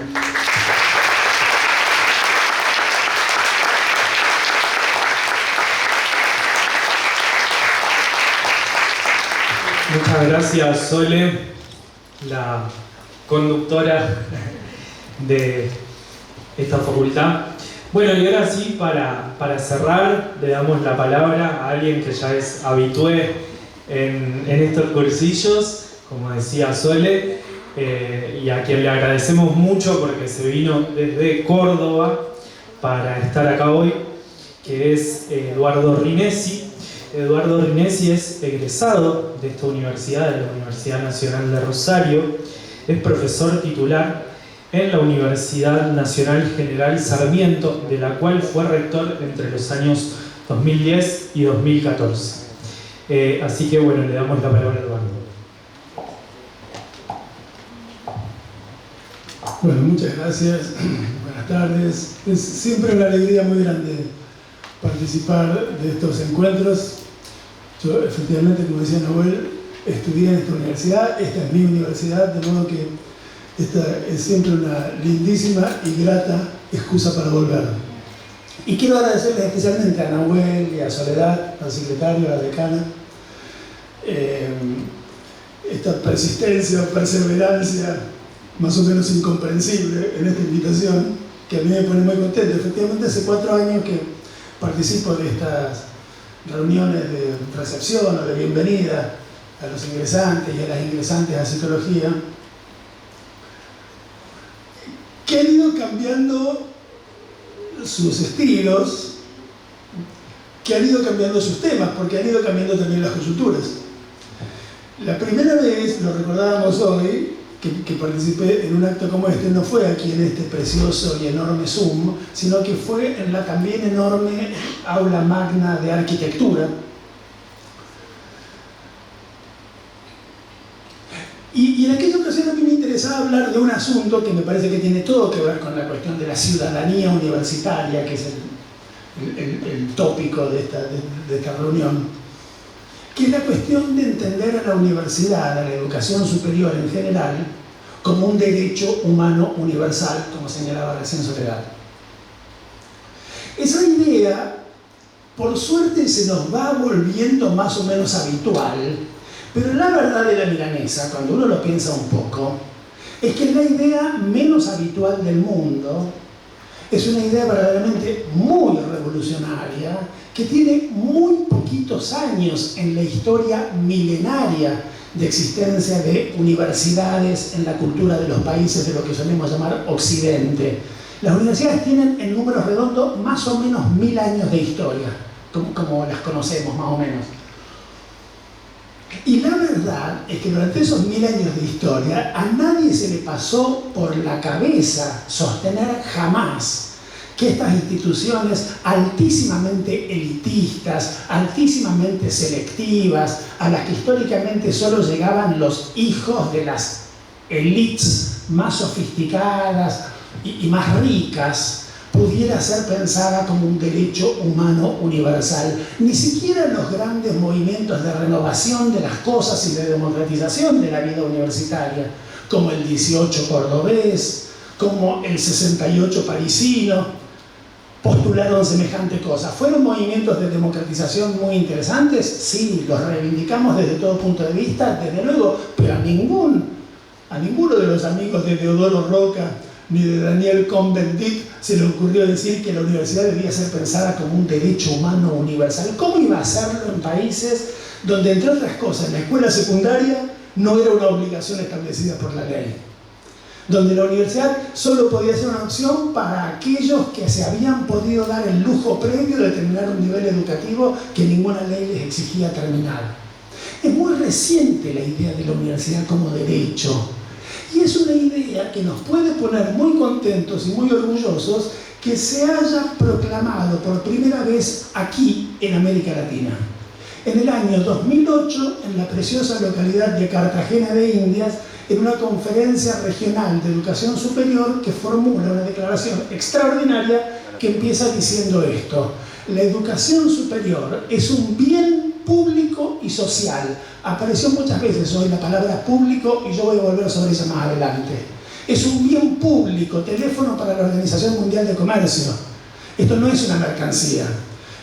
Muchas gracias, Sole, la conductora de esta facultad. Bueno, y ahora sí, para cerrar, le damos la palabra a alguien que ya es habitué en estos cursillos, como decía Sole, y a quien le agradecemos mucho porque se vino desde Córdoba para estar acá hoy, que es Eduardo Rinesi. Eduardo Rinesi es egresado de esta universidad, de la Universidad Nacional de Rosario. Es profesor titular en la Universidad Nacional General Sarmiento, de la cual fue rector entre los años 2010 y 2014. Así que bueno, le damos la palabra a Eduardo. Bueno, muchas gracias. Buenas tardes. Es siempre una alegría muy grande participar de estos encuentros. Yo, efectivamente, como decía Nahuel, estudié en esta universidad. Esta es mi universidad, de modo que esta es siempre una lindísima y grata excusa para volver. Y quiero agradecerles especialmente a Nahuel y a Soledad, al secretario, a la decana, esta persistencia o perseverancia más o menos incomprensible en esta invitación, que a mí me pone muy contento. Efectivamente, hace 4 años que participo de estas reuniones de recepción o de bienvenida a los ingresantes y a las ingresantes a psicología, que han ido cambiando sus estilos, que han ido cambiando sus temas, porque han ido cambiando también las coyunturas. La primera vez, lo recordábamos hoy, que participé en un acto como este, no fue aquí en este precioso y enorme Zoom, sino que fue en la también enorme aula magna de arquitectura. Y en aquella ocasión a mí me interesaba hablar de un asunto que me parece que tiene todo que ver con la cuestión de la ciudadanía universitaria, que es el tópico de esta reunión, que es la cuestión de entender a la universidad, a la educación superior en general, como un derecho humano universal, como señalaba recién Soledad. Esa idea, por suerte, se nos va volviendo más o menos habitual, pero la verdad de la milanesa, cuando uno lo piensa un poco, es que es la idea menos habitual del mundo. Es una idea verdaderamente muy revolucionaria, que tiene muy poquitos años en la historia milenaria de existencia de universidades en la cultura de los países de lo que solemos llamar Occidente. Las universidades tienen en números redondos más o menos 1000 años de historia, como las conocemos más o menos. Y la verdad es que durante esos 1000 años de historia a nadie se le pasó por la cabeza sostener jamás que estas instituciones altísimamente elitistas, altísimamente selectivas, a las que históricamente solo llegaban los hijos de las élites más sofisticadas y más ricas, pudiera ser pensada como un derecho humano universal. Ni siquiera los grandes movimientos de renovación de las cosas y de democratización de la vida universitaria, como el 18 cordobés, como el 68 parisino, postularon semejante cosa. ¿Fueron movimientos de democratización muy interesantes? Sí, los reivindicamos desde todo punto de vista, desde luego, pero a ninguno de los amigos de Deodoro Roca ni de Daniel Cohn-Bendit se le ocurrió decir que la universidad debía ser pensada como un derecho humano universal. ¿Cómo iba a hacerlo en países donde, entre otras cosas, la escuela secundaria no era una obligación establecida por la ley? Donde la universidad solo podía ser una opción para aquellos que se habían podido dar el lujo previo de terminar un nivel educativo que ninguna ley les exigía terminar. Es muy reciente la idea de la universidad como derecho, y es una idea que nos puede poner muy contentos y muy orgullosos que se haya proclamado por primera vez aquí en América Latina. En el año 2008, en la preciosa localidad de Cartagena de Indias, en una conferencia regional de educación superior que formula una declaración extraordinaria que empieza diciendo esto: la educación superior es un bien público y social. Apareció muchas veces hoy la palabra público y yo voy a volver sobre ella más adelante. Es un bien público, teléfono para la Organización Mundial de Comercio. Esto no es una mercancía.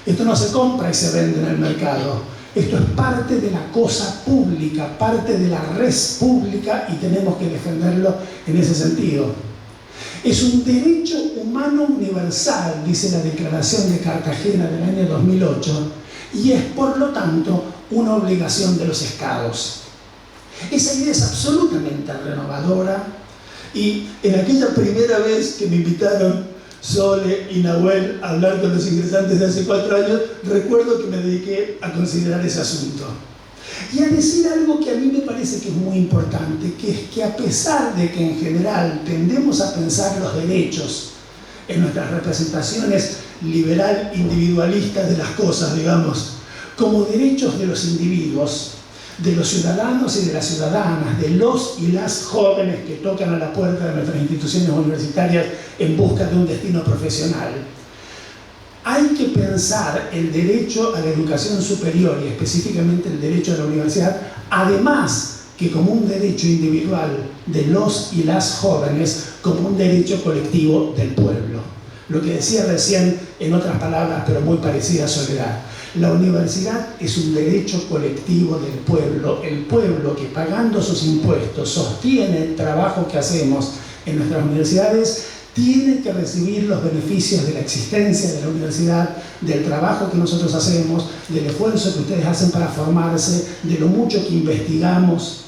Esto no se compra y se vende en el mercado. Esto es parte de la cosa pública, parte de la res pública, y tenemos que defenderlo en ese sentido. Es un derecho humano universal, dice la Declaración de Cartagena del año 2008, y es por lo tanto una obligación de los Estados. Esa idea es absolutamente renovadora, y en aquella primera vez que me invitaron Sole y Nahuel a hablar con los ingresantes de hace 4 años, recuerdo que me dediqué a considerar ese asunto y a decir algo que a mí me parece que es muy importante, que es que a pesar de que en general tendemos a pensar los derechos en nuestras representaciones liberal individualistas de las cosas, digamos, como derechos de los individuos, de los ciudadanos y de las ciudadanas, de los y las jóvenes que tocan a la puerta de nuestras instituciones universitarias en busca de un destino profesional, hay que pensar el derecho a la educación superior y específicamente el derecho a la universidad, además que como un derecho individual de los y las jóvenes, como un derecho colectivo del pueblo. Lo que decía recién, en otras palabras, pero muy parecida a Soledad. La universidad es un derecho colectivo del pueblo, el pueblo que pagando sus impuestos sostiene el trabajo que hacemos en nuestras universidades, tiene que recibir los beneficios de la existencia de la universidad, del trabajo que nosotros hacemos, del esfuerzo que ustedes hacen para formarse, de lo mucho que investigamos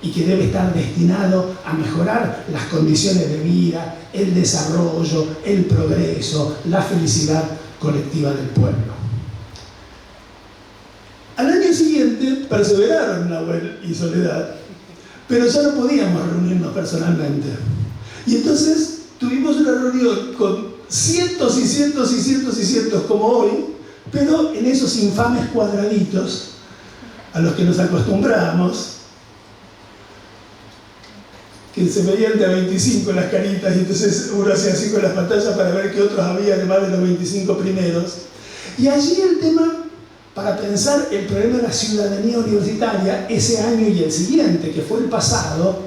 y que debe estar destinado a mejorar las condiciones de vida, el desarrollo, el progreso, la felicidad colectiva del pueblo. Al año siguiente perseveraron Nahuel y Soledad, pero ya no podíamos reunirnos personalmente. Y entonces tuvimos una reunión con cientos y cientos y cientos y cientos como hoy, pero en esos infames cuadraditos a los que nos acostumbramos, que se veían de a 25 las caritas, y entonces uno hacía así con las pantallas para ver qué otros había además de los 25 primeros. Y allí el tema para pensar el problema de la ciudadanía universitaria ese año y el siguiente, que fue el pasado,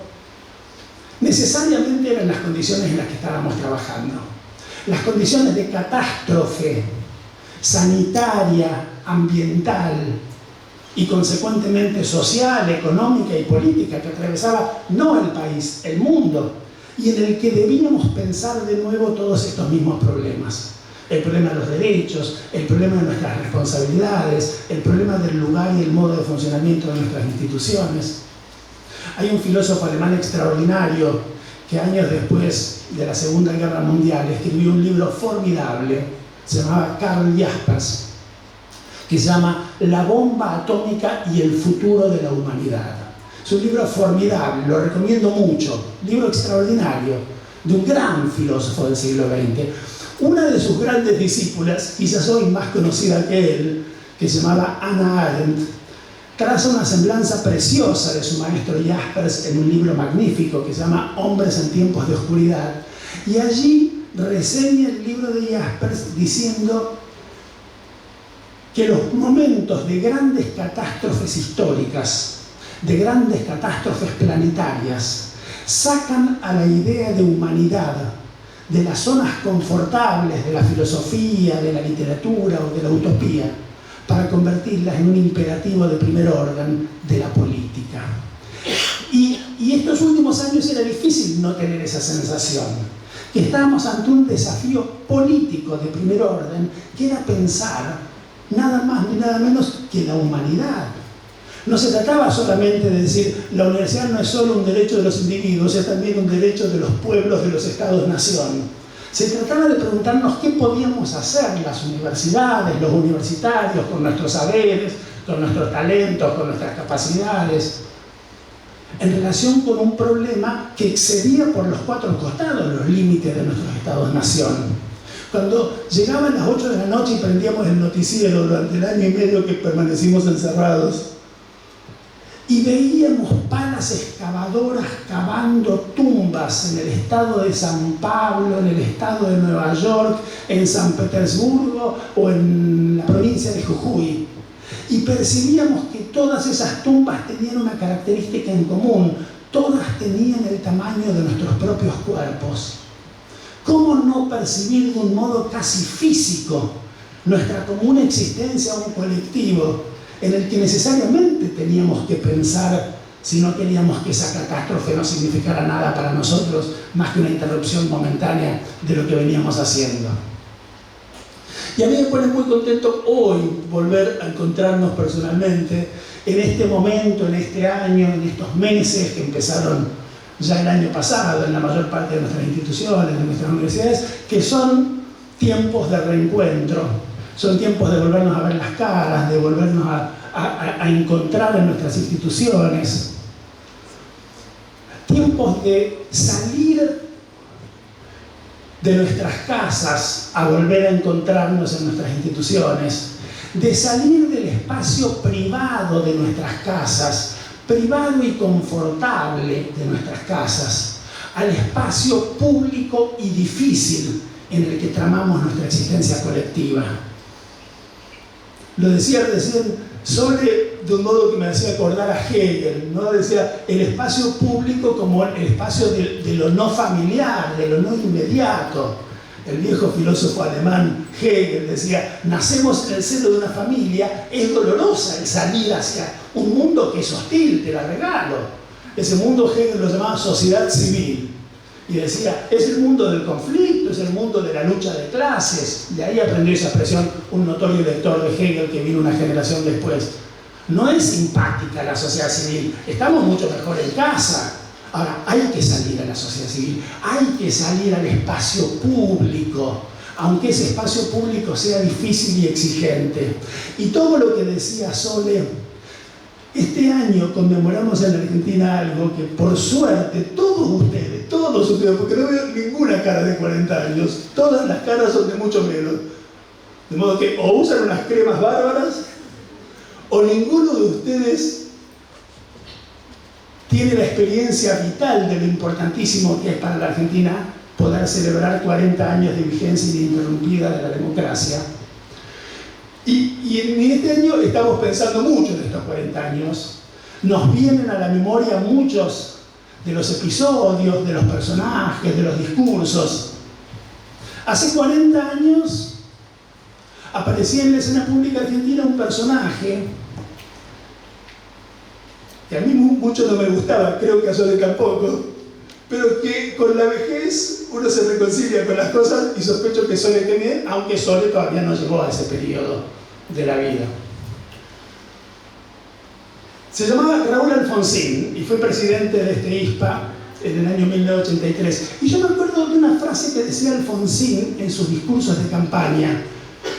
necesariamente eran las condiciones en las que estábamos trabajando. Las condiciones de catástrofe sanitaria, ambiental y consecuentemente social, económica y política que atravesaba no el país, el mundo, y en el que debíamos pensar de nuevo todos estos mismos problemas. El problema de los derechos, el problema de nuestras responsabilidades, el problema del lugar y el modo de funcionamiento de nuestras instituciones. Hay un filósofo alemán extraordinario que años después de la Segunda Guerra Mundial escribió un libro formidable, se llamaba Karl Jaspers, que se llama La bomba atómica y el futuro de la humanidad. Es un libro formidable, lo recomiendo mucho, libro extraordinario, de un gran filósofo del siglo XX. Una de sus grandes discípulas, quizás hoy más conocida que él, que se llamaba Hannah Arendt, traza una semblanza preciosa de su maestro Jaspers en un libro magnífico que se llama Hombres en tiempos de oscuridad, y allí reseña el libro de Jaspers diciendo que los momentos de grandes catástrofes históricas, de grandes catástrofes planetarias, sacan a la idea de humanidad de las zonas confortables de la filosofía, de la literatura o de la utopía, para convertirlas en un imperativo de primer orden de la política. Y estos últimos años era difícil no tener esa sensación, que estábamos ante un desafío político de primer orden, que era pensar nada más ni nada menos que la humanidad. No se trataba solamente de decir, la universidad no es solo un derecho de los individuos, es también un derecho de los pueblos, de los estados-nación. Se trataba de preguntarnos qué podíamos hacer las universidades, los universitarios, con nuestros saberes, con nuestros talentos, con nuestras capacidades, en relación con un problema que excedía por los 4 costados los límites de nuestros estados-nación. Cuando llegaban las 8 de la noche y prendíamos el noticiero durante el año y medio que permanecimos encerrados, y veíamos palas excavadoras cavando tumbas en el estado de San Pablo, en el estado de Nueva York, en San Petersburgo o en la provincia de Jujuy. Y percibíamos que todas esas tumbas tenían una característica en común. Todas tenían el tamaño de nuestros propios cuerpos. ¿Cómo no percibir de un modo casi físico nuestra común existencia a un colectivo en el que necesariamente teníamos que pensar si no queríamos que esa catástrofe no significara nada para nosotros más que una interrupción momentánea de lo que veníamos haciendo? Y a mí me pone muy contento hoy volver a encontrarnos personalmente en este momento, en este año, en estos meses que empezaron ya el año pasado en la mayor parte de nuestras instituciones, de nuestras universidades, que son tiempos de reencuentro, son tiempos de volvernos a ver las caras, de volvernos a encontrar en nuestras instituciones, tiempos de salir de nuestras casas a volver a encontrarnos en nuestras instituciones, de salir del espacio privado de nuestras casas, privado y confortable de nuestras casas, al espacio público y difícil en el que tramamos nuestra existencia colectiva. Lo decía recién Sole de un modo que me hacía acordar a Hegel, ¿no? Decía el espacio público como el espacio de lo no familiar, de lo no inmediato. El viejo filósofo alemán Hegel decía, nacemos en el seno de una familia, es dolorosa el salir hacia un mundo que es hostil, te la regalo. Ese mundo Hegel lo llamaba sociedad civil. Y decía, es el mundo del conflicto, es el mundo de la lucha de clases. De ahí aprendió esa expresión un notorio lector de Hegel que vino una generación después. No es simpática la sociedad civil, estamos mucho mejor en casa. Ahora, hay que salir a la sociedad civil, hay que salir al espacio público, aunque ese espacio público sea difícil y exigente. Y todo lo que decía Sole, este año conmemoramos en la Argentina algo que por suerte todos ustedes, porque no veo ninguna cara de 40 años, todas las caras son de mucho menos. De modo que o usan unas cremas bárbaras, o ninguno de ustedes tiene la experiencia vital de lo importantísimo que es para la Argentina poder celebrar 40 años de vigencia ininterrumpida de la democracia. Y en este año estamos pensando mucho en estos 40 años. Nos vienen a la memoria muchos de los episodios, de los personajes, de los discursos. Hace 40 años aparecía en la escena pública argentina un personaje que a mí mucho no me gustaba, creo que a Sole tampoco, pero que con la vejez uno se reconcilia con las cosas y sospecho que Sole también, aunque Sole todavía no llegó a ese periodo de la vida. Se llamaba Raúl Alfonsín y fue presidente de este ISPA en el año 1983. Y yo me acuerdo de una frase que decía Alfonsín en sus discursos de campaña,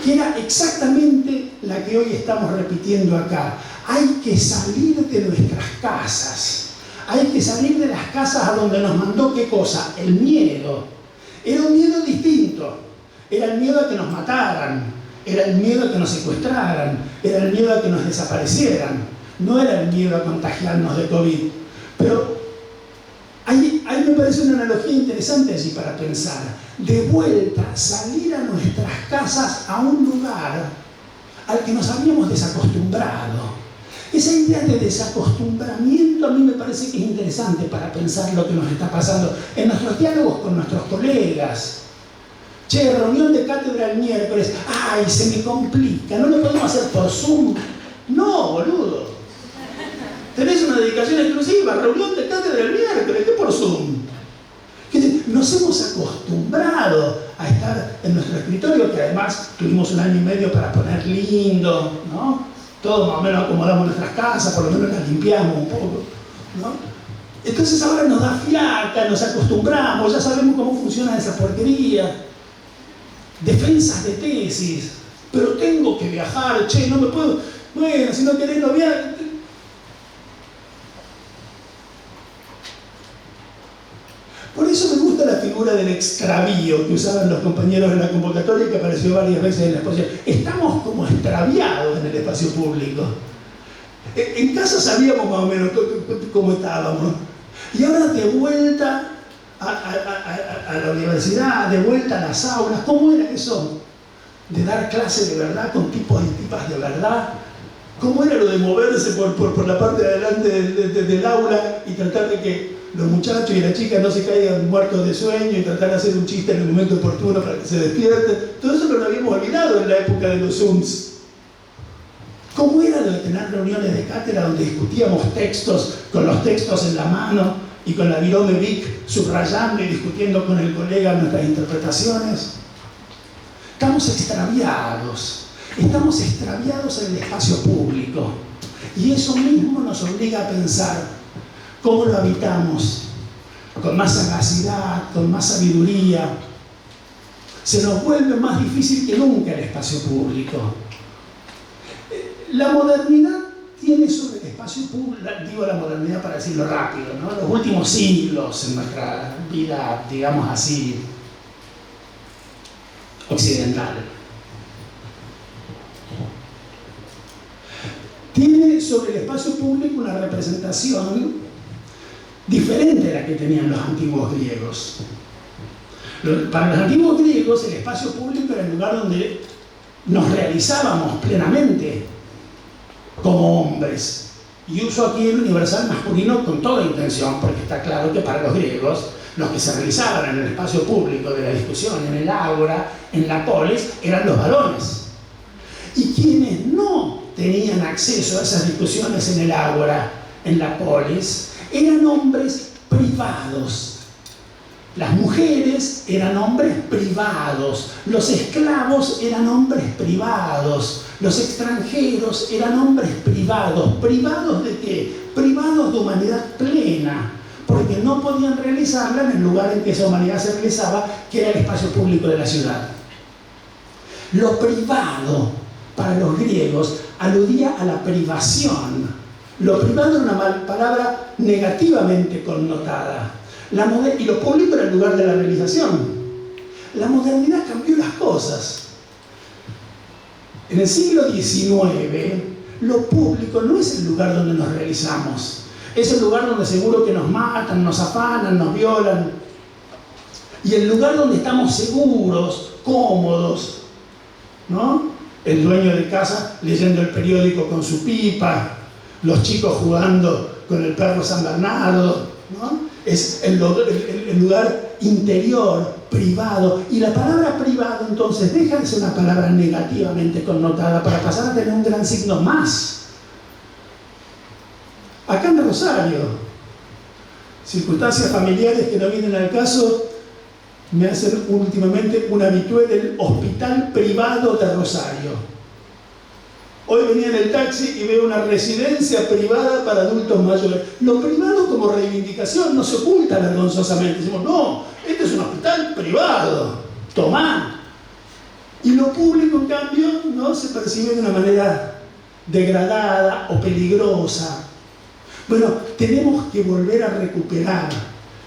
que era exactamente la que hoy estamos repitiendo acá. Hay que salir de nuestras casas. Hay que salir de las casas a donde nos mandó, ¿qué cosa? El miedo. Era un miedo distinto. Era el miedo a que nos mataran. Era el miedo a que nos secuestraran. Era el miedo a que nos desaparecieran. No era el miedo a contagiarnos de COVID. Pero ahí me parece una analogía interesante allí para pensar. De vuelta, salir a nuestras casas a un lugar al que nos habíamos desacostumbrado. Esa idea de desacostumbramiento a mí me parece que es interesante para pensar lo que nos está pasando en nuestros diálogos con nuestros colegas. Che, reunión de cátedra el miércoles. ¡Ay, se me complica! ¿No lo podemos hacer por Zoom? No, boludo. Tenés una dedicación exclusiva, reunión de cátedra el miércoles, ¿qué por Zoom? Nos hemos acostumbrado a estar en nuestro escritorio, que además tuvimos un año y medio para poner lindo, ¿no? Todos más o menos acomodamos nuestras casas, por lo menos las limpiamos un poco, ¿no? Entonces ahora nos da fiaca, nos acostumbramos, ya sabemos cómo funciona esa porquería. Defensas de tesis, pero tengo que viajar, che, no me puedo, bueno, si no querés no viajar. Por eso me gusta la figura del extravío que usaban los compañeros en la convocatoria y que apareció varias veces en la exposición. Estamos como extraviados en el espacio público. En casa sabíamos más o menos cómo estábamos. Y ahora de vuelta a la universidad, de vuelta a las aulas, ¿cómo era eso de dar clase de verdad con tipos y tipas de verdad? ¿Cómo era lo de moverse por la parte de adelante del aula y tratar de que los muchachos y las chicas no se caigan muertos de sueño y tratar de hacer un chiste en el momento oportuno para que se despierten? Todo eso no lo habíamos olvidado en la época de los Zooms. ¿Cómo era lo de tener reuniones de cátedra donde discutíamos textos, con los textos en la mano y con la virome Vic subrayando y discutiendo con el colega nuestras interpretaciones? Estamos extraviados en el espacio público, y eso mismo nos obliga a pensar cómo lo habitamos, con más sagacidad, con más sabiduría. Se nos vuelve más difícil que nunca el espacio público. La modernidad tiene sobre el espacio público, digo la modernidad para decirlo rápido, ¿no? Los últimos siglos en nuestra vida, digamos así, occidental. Tiene sobre el espacio público una representación diferente a la que tenían los antiguos griegos. Para los antiguos griegos el espacio público era el lugar donde nos realizábamos plenamente como hombres. Y uso aquí el universal masculino con toda intención, porque está claro que para los griegos los que se realizaban en el espacio público de la discusión, en el ágora, en la polis, eran los varones. Y quienes no tenían acceso a esas discusiones en el ágora, en la polis, eran hombres privados. Las mujeres eran hombres privados, los esclavos eran hombres privados, los extranjeros eran hombres privados. ¿Privados de qué? Privados de humanidad plena, porque no podían realizarla en el lugar en que esa humanidad se realizaba, que era el espacio público de la ciudad. Lo privado, para los griegos, aludía a la privación. Lo privado era una palabra negativamente connotada. Y lo público era el lugar de la realización. La modernidad cambió las cosas. En el siglo XIX, lo público no es el lugar donde nos realizamos. Es el lugar donde seguro que nos matan, nos afanan, nos violan. Y el lugar donde estamos seguros, cómodos, ¿no? El dueño de casa leyendo el periódico con su pipa, los chicos jugando con el perro San Bernardo, ¿no? Es el lugar interior, privado. Y la palabra privado entonces deja de ser una palabra negativamente connotada para pasar a tener un gran signo más. Acá en Rosario, circunstancias familiares que no vienen al caso, me hacen últimamente un habitué del Hospital Privado de Rosario. Hoy venía en el taxi y veo una residencia privada para adultos mayores. Lo privado como reivindicación no se oculta vergonzosamente. Decimos, no, este es un hospital privado, tomá. Y lo público, en cambio, no se percibe de una manera degradada o peligrosa. Bueno, tenemos que volver a recuperar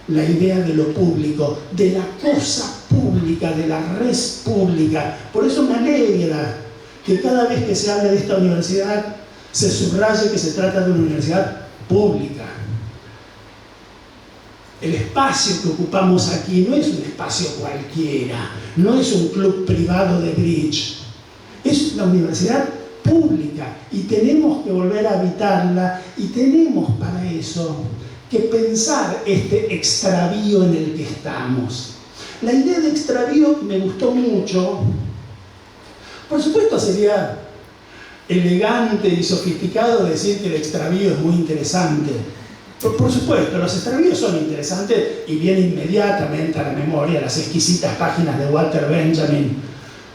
la idea de lo público, de la cosa pública, de la res pública. Por eso me alegra que cada vez que se hable de esta universidad se subraye que se trata de una universidad pública. El espacio que ocupamos aquí no es un espacio cualquiera, no es un club privado de bridge, es una universidad pública y tenemos que volver a habitarla, y tenemos para eso que pensar este extravío en el que estamos. La idea de extravío me gustó mucho. Por supuesto sería elegante y sofisticado decir que el extravío es muy interesante. Por supuesto, los extravíos son interesantes y vienen inmediatamente a la memoria las exquisitas páginas de Walter Benjamin,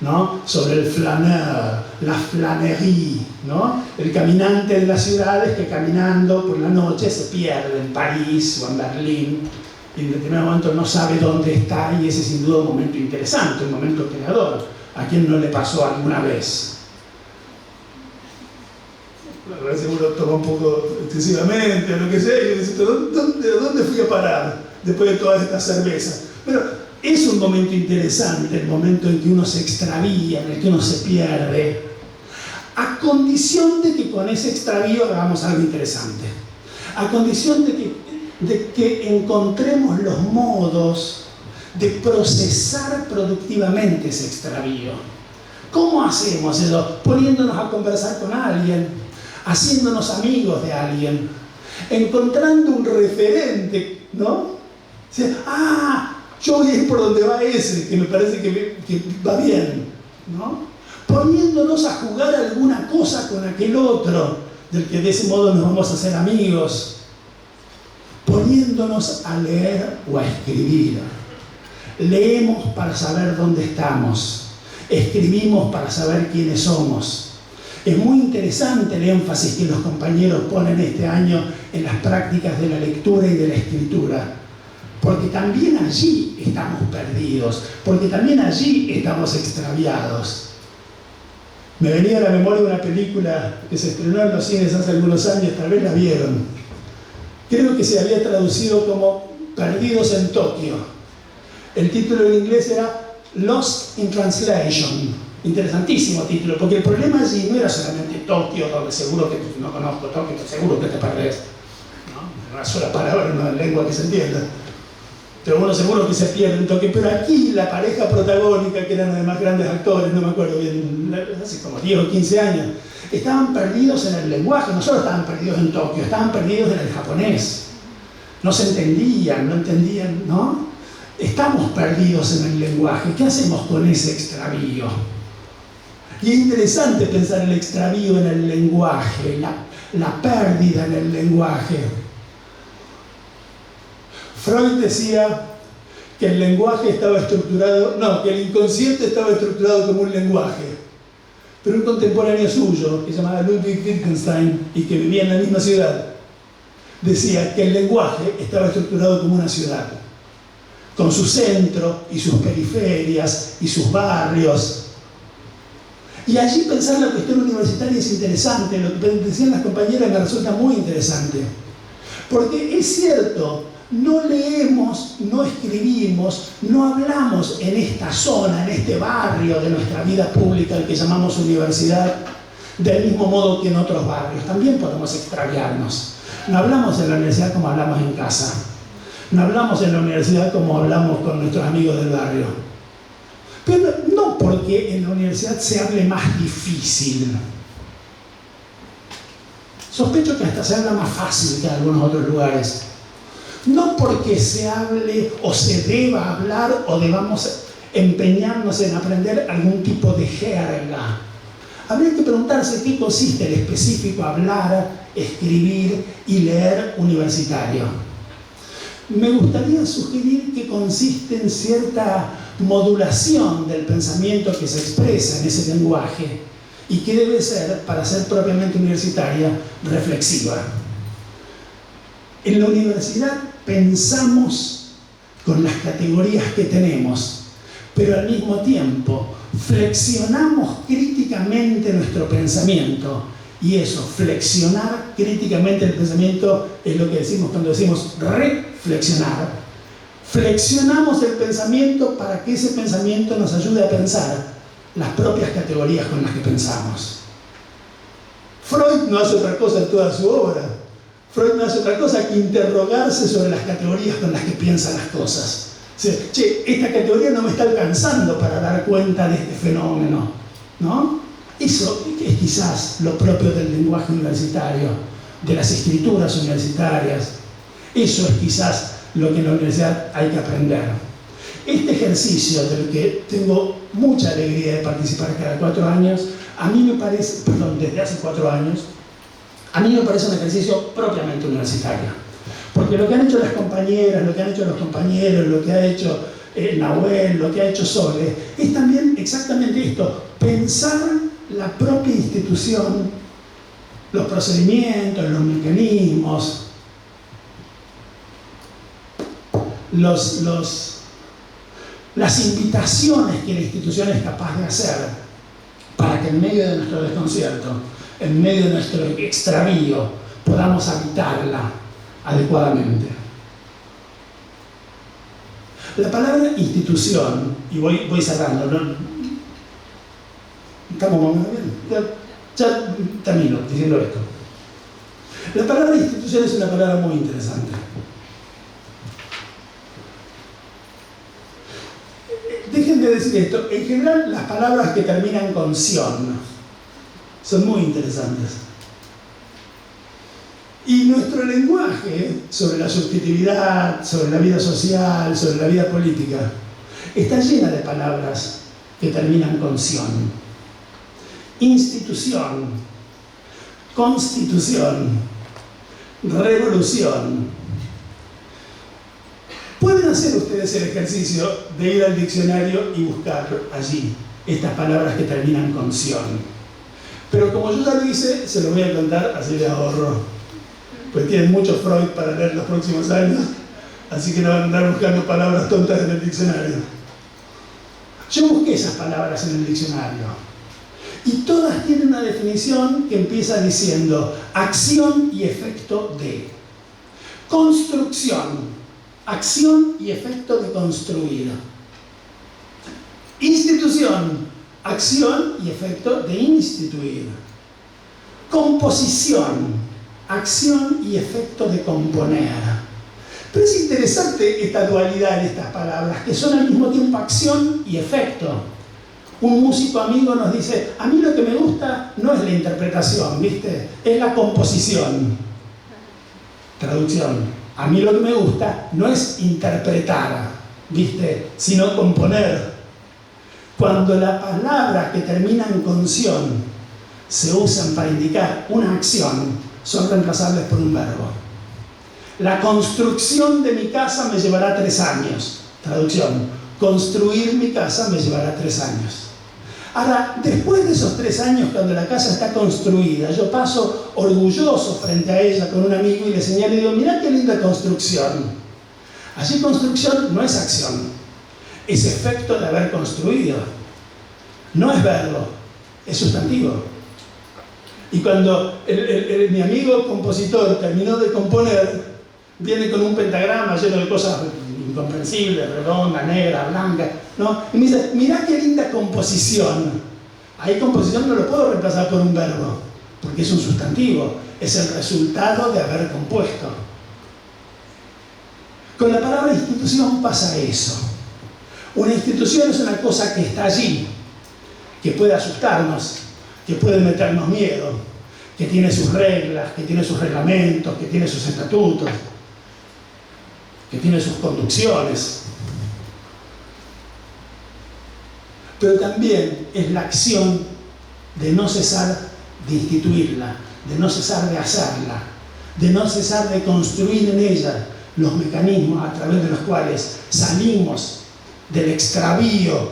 ¿no? Sobre el flaneur, la flânerie, ¿no? El caminante de las ciudades que caminando por la noche se pierde en París o en Berlín y en determinado momento no sabe dónde está, y ese es sin duda un momento interesante, un momento creador. ¿A quién no le pasó alguna vez? Bueno, seguro toma un poco excesivamente, lo que sea, y dice, ¿dónde fui a parar después de todas estas cervezas? Pero es un momento interesante, el momento en que uno se extravía, en el que uno se pierde. ¿A a condición de que con ese extravío hagamos algo interesante, a condición de que encontremos los modos de procesar productivamente ese extravío. ¿Cómo hacemos eso? Poniéndonos a conversar con alguien, haciéndonos amigos de alguien, encontrando un referente, ¿no? Yo voy a ir por donde va ese, que me parece que va bien, ¿no? Poniéndonos a jugar alguna cosa con aquel otro, del que de ese modo nos vamos a hacer amigos. Poniéndonos a leer o a escribir. Leemos para saber dónde estamos. Escribimos para saber quiénes somos. Es muy interesante el énfasis que los compañeros ponen este año en las prácticas de la lectura y de la escritura. Porque también allí estamos perdidos, porque también allí estamos extraviados. Me venía a la memoria una película que se estrenó en los cines hace algunos años, tal vez la vieron. Creo que se había traducido como Perdidos en Tokio. El título en inglés era Lost in Translation. Interesantísimo título, porque el problema allí no era solamente Tokio, donde seguro que no conozco Tokio, seguro que te perdés. ¿No? Una sola palabra en una lengua que se entienda. Pero uno seguro que se pierde un toque. Pero aquí la pareja protagónica, que eran además grandes actores, no me acuerdo bien, hace como 10 o 15 años, estaban perdidos en el lenguaje. No solo estaban perdidos en Tokio, estaban perdidos en el japonés. No se entendían, no entendían, ¿no? Estamos perdidos en el lenguaje. ¿Qué hacemos con ese extravío? Y es interesante pensar el extravío en el lenguaje, la pérdida en el lenguaje. Freud decía que el lenguaje estaba estructurado, que el inconsciente estaba estructurado como un lenguaje. Pero un contemporáneo suyo, que se llamaba Ludwig Wittgenstein y que vivía en la misma ciudad, decía que el lenguaje estaba estructurado como una ciudad, con su centro y sus periferias y sus barrios. Y allí pensar la cuestión universitaria es interesante. Lo que decían las compañeras me resulta muy interesante. Porque es cierto, no leemos, no escribimos, no hablamos en esta zona, en este barrio de nuestra vida pública, el que llamamos universidad, del mismo modo que en otros barrios. También podemos extraviarnos. No hablamos en la universidad como hablamos en casa. No hablamos en la universidad como hablamos con nuestros amigos del barrio. Pero no porque en la universidad se hable más difícil. Sospecho que hasta se habla más fácil que en algunos otros lugares. No porque se hable o se deba hablar o debamos empeñarnos en aprender algún tipo de jerga. Habría que preguntarse qué consiste el específico hablar, escribir y leer universitario. Me gustaría sugerir que consiste en cierta modulación del pensamiento que se expresa en ese lenguaje y que debe ser, para ser propiamente universitaria, reflexiva. En la universidad pensamos con las categorías que tenemos, pero al mismo tiempo flexionamos críticamente nuestro pensamiento. Y eso, flexionar críticamente el pensamiento, es lo que decimos cuando decimos reflexionar. Flexionamos el pensamiento para que ese pensamiento nos ayude a pensar las propias categorías con las que pensamos. Freud no hace otra cosa en toda su obra. Freud no hace otra cosa que interrogarse sobre las categorías con las que piensan las cosas. O sea, esta categoría no me está alcanzando para dar cuenta de este fenómeno, ¿no? Eso es quizás lo propio del lenguaje universitario, de las escrituras universitarias. Eso es quizás lo que en la universidad hay que aprender. Este ejercicio del que tengo mucha alegría de participar cada 4 años, a mí me parece, desde hace 4 años, a mí me parece un ejercicio propiamente universitario. Porque lo que han hecho las compañeras, lo que han hecho los compañeros, lo que ha hecho Nahuel, lo que ha hecho Sole, es también exactamente esto, pensar la propia institución, los procedimientos, los mecanismos, las invitaciones que la institución es capaz de hacer para que en medio de nuestro desconcierto, en medio de nuestro extravío, podamos habitarla adecuadamente. La palabra institución, y voy cerrando, ¿no? ¿Estamos más o menos bien? Ya termino diciendo esto. La palabra institución es una palabra muy interesante. Déjenme decir esto, en general las palabras que terminan con "ción" son muy interesantes. Y nuestro lenguaje sobre la subjetividad, sobre la vida social, sobre la vida política, está llena de palabras que terminan con "ción". Institución, constitución, revolución. Pueden hacer ustedes el ejercicio de ir al diccionario y buscar allí estas palabras que terminan con "ción". Pero como yo ya lo hice, se lo voy a contar, así le ahorro. Pues tienen mucho Freud para leer los próximos años, así que no van a andar buscando palabras tontas en el diccionario. Yo busqué esas palabras en el diccionario y todas tienen una definición que empieza diciendo acción y efecto de. Construcción, acción y efecto de construir. Institución, acción y efecto de instituir. Composición, acción y efecto de componer. Pero es interesante esta dualidad en estas palabras, que son al mismo tiempo acción y efecto. Un músico amigo nos dice, a mí lo que me gusta no es la interpretación, ¿viste? Es la composición. Traducción, a mí lo que me gusta no es interpretar, ¿viste? Sino componer. Cuando las palabras que terminan con "ción" se usan para indicar una acción, son reemplazables por un verbo. La construcción de mi casa me llevará 3 años. Traducción, construir mi casa me llevará 3 años. Ahora, después de esos 3 años, cuando la casa está construida, yo paso orgulloso frente a ella con un amigo y le señalo y digo, mirá qué linda construcción. Allí construcción no es acción, es efecto de haber construido. No es verbo, es sustantivo. Y cuando mi amigo compositor terminó de componer, viene con un pentagrama lleno de cosas incomprensibles, redonda, negra, blanca, ¿no? Y me dice, mirá qué linda composición. Ahí composición no lo puedo reemplazar por un verbo, porque es un sustantivo, es el resultado de haber compuesto. Con la palabra institución pasa eso. Una institución es una cosa que está allí, que puede asustarnos, que puede meternos miedo, que tiene sus reglas, que tiene sus reglamentos, que tiene sus estatutos, que tiene sus conducciones. Pero también es la acción de no cesar de instituirla, de no cesar de hacerla, de no cesar de construir en ella los mecanismos a través de los cuales salimos del extravío,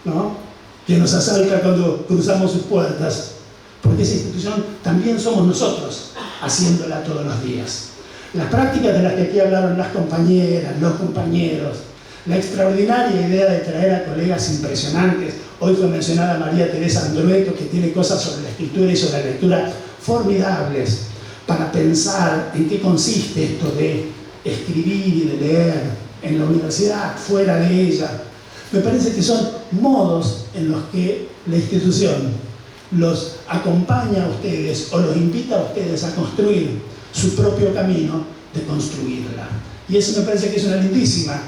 ¿no?, que nos asalta cuando cruzamos sus puertas, porque esa institución también somos nosotros, haciéndola todos los días. Las prácticas de las que aquí hablaron las compañeras, los compañeros, la extraordinaria idea de traer a colegas impresionantes. Hoy fue mencionada María Teresa Andrueto, que tiene cosas sobre la escritura y sobre la lectura formidables para pensar en qué consiste esto de escribir y de leer en la universidad, fuera de ella. Me parece que son modos en los que la institución los acompaña a ustedes o los invita a ustedes a construir su propio camino de construirla. Y eso me parece que es una lindísima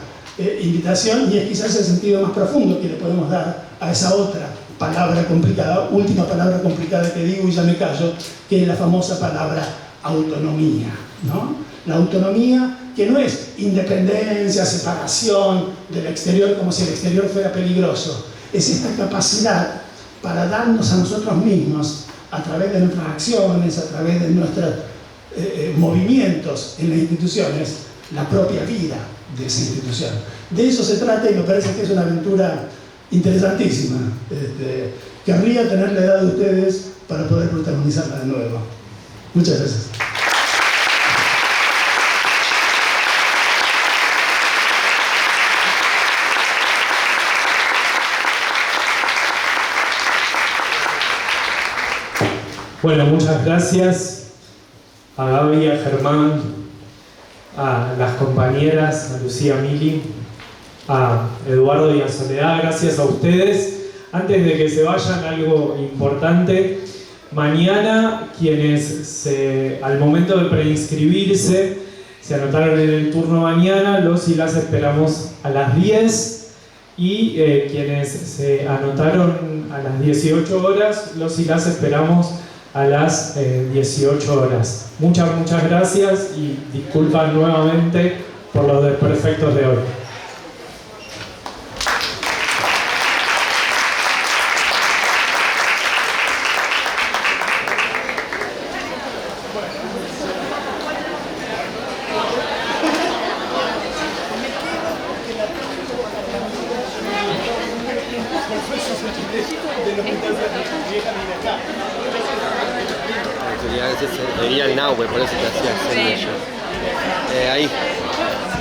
invitación, y es quizás el sentido más profundo que le podemos dar a esa otra palabra complicada, última palabra complicada que digo y ya me callo, que es la famosa palabra autonomía, ¿no? La autonomía, que no es independencia, separación del exterior como si el exterior fuera peligroso, es esta capacidad para darnos a nosotros mismos, a través de nuestras acciones, a través de nuestros movimientos en las instituciones, la propia vida de esa institución. De eso se trata, y me parece que es una aventura interesantísima. Querría tener la edad de ustedes para poder protagonizarla de nuevo. Muchas gracias. Bueno, muchas gracias a Gaby, a Germán, a las compañeras, a Lucía, Mili, a Eduardo y a Soledad. Gracias a ustedes. Antes de que se vayan, algo importante. Mañana, quienes al momento de preinscribirse se anotaron en el turno mañana, los y las esperamos a las 10, y quienes se anotaron a las 18 horas, los y las esperamos a las 18 horas. Muchas gracias y disculpas nuevamente por los desperfectos de hoy. Veía el NAU, por eso te hacía hacer yo. Ahí.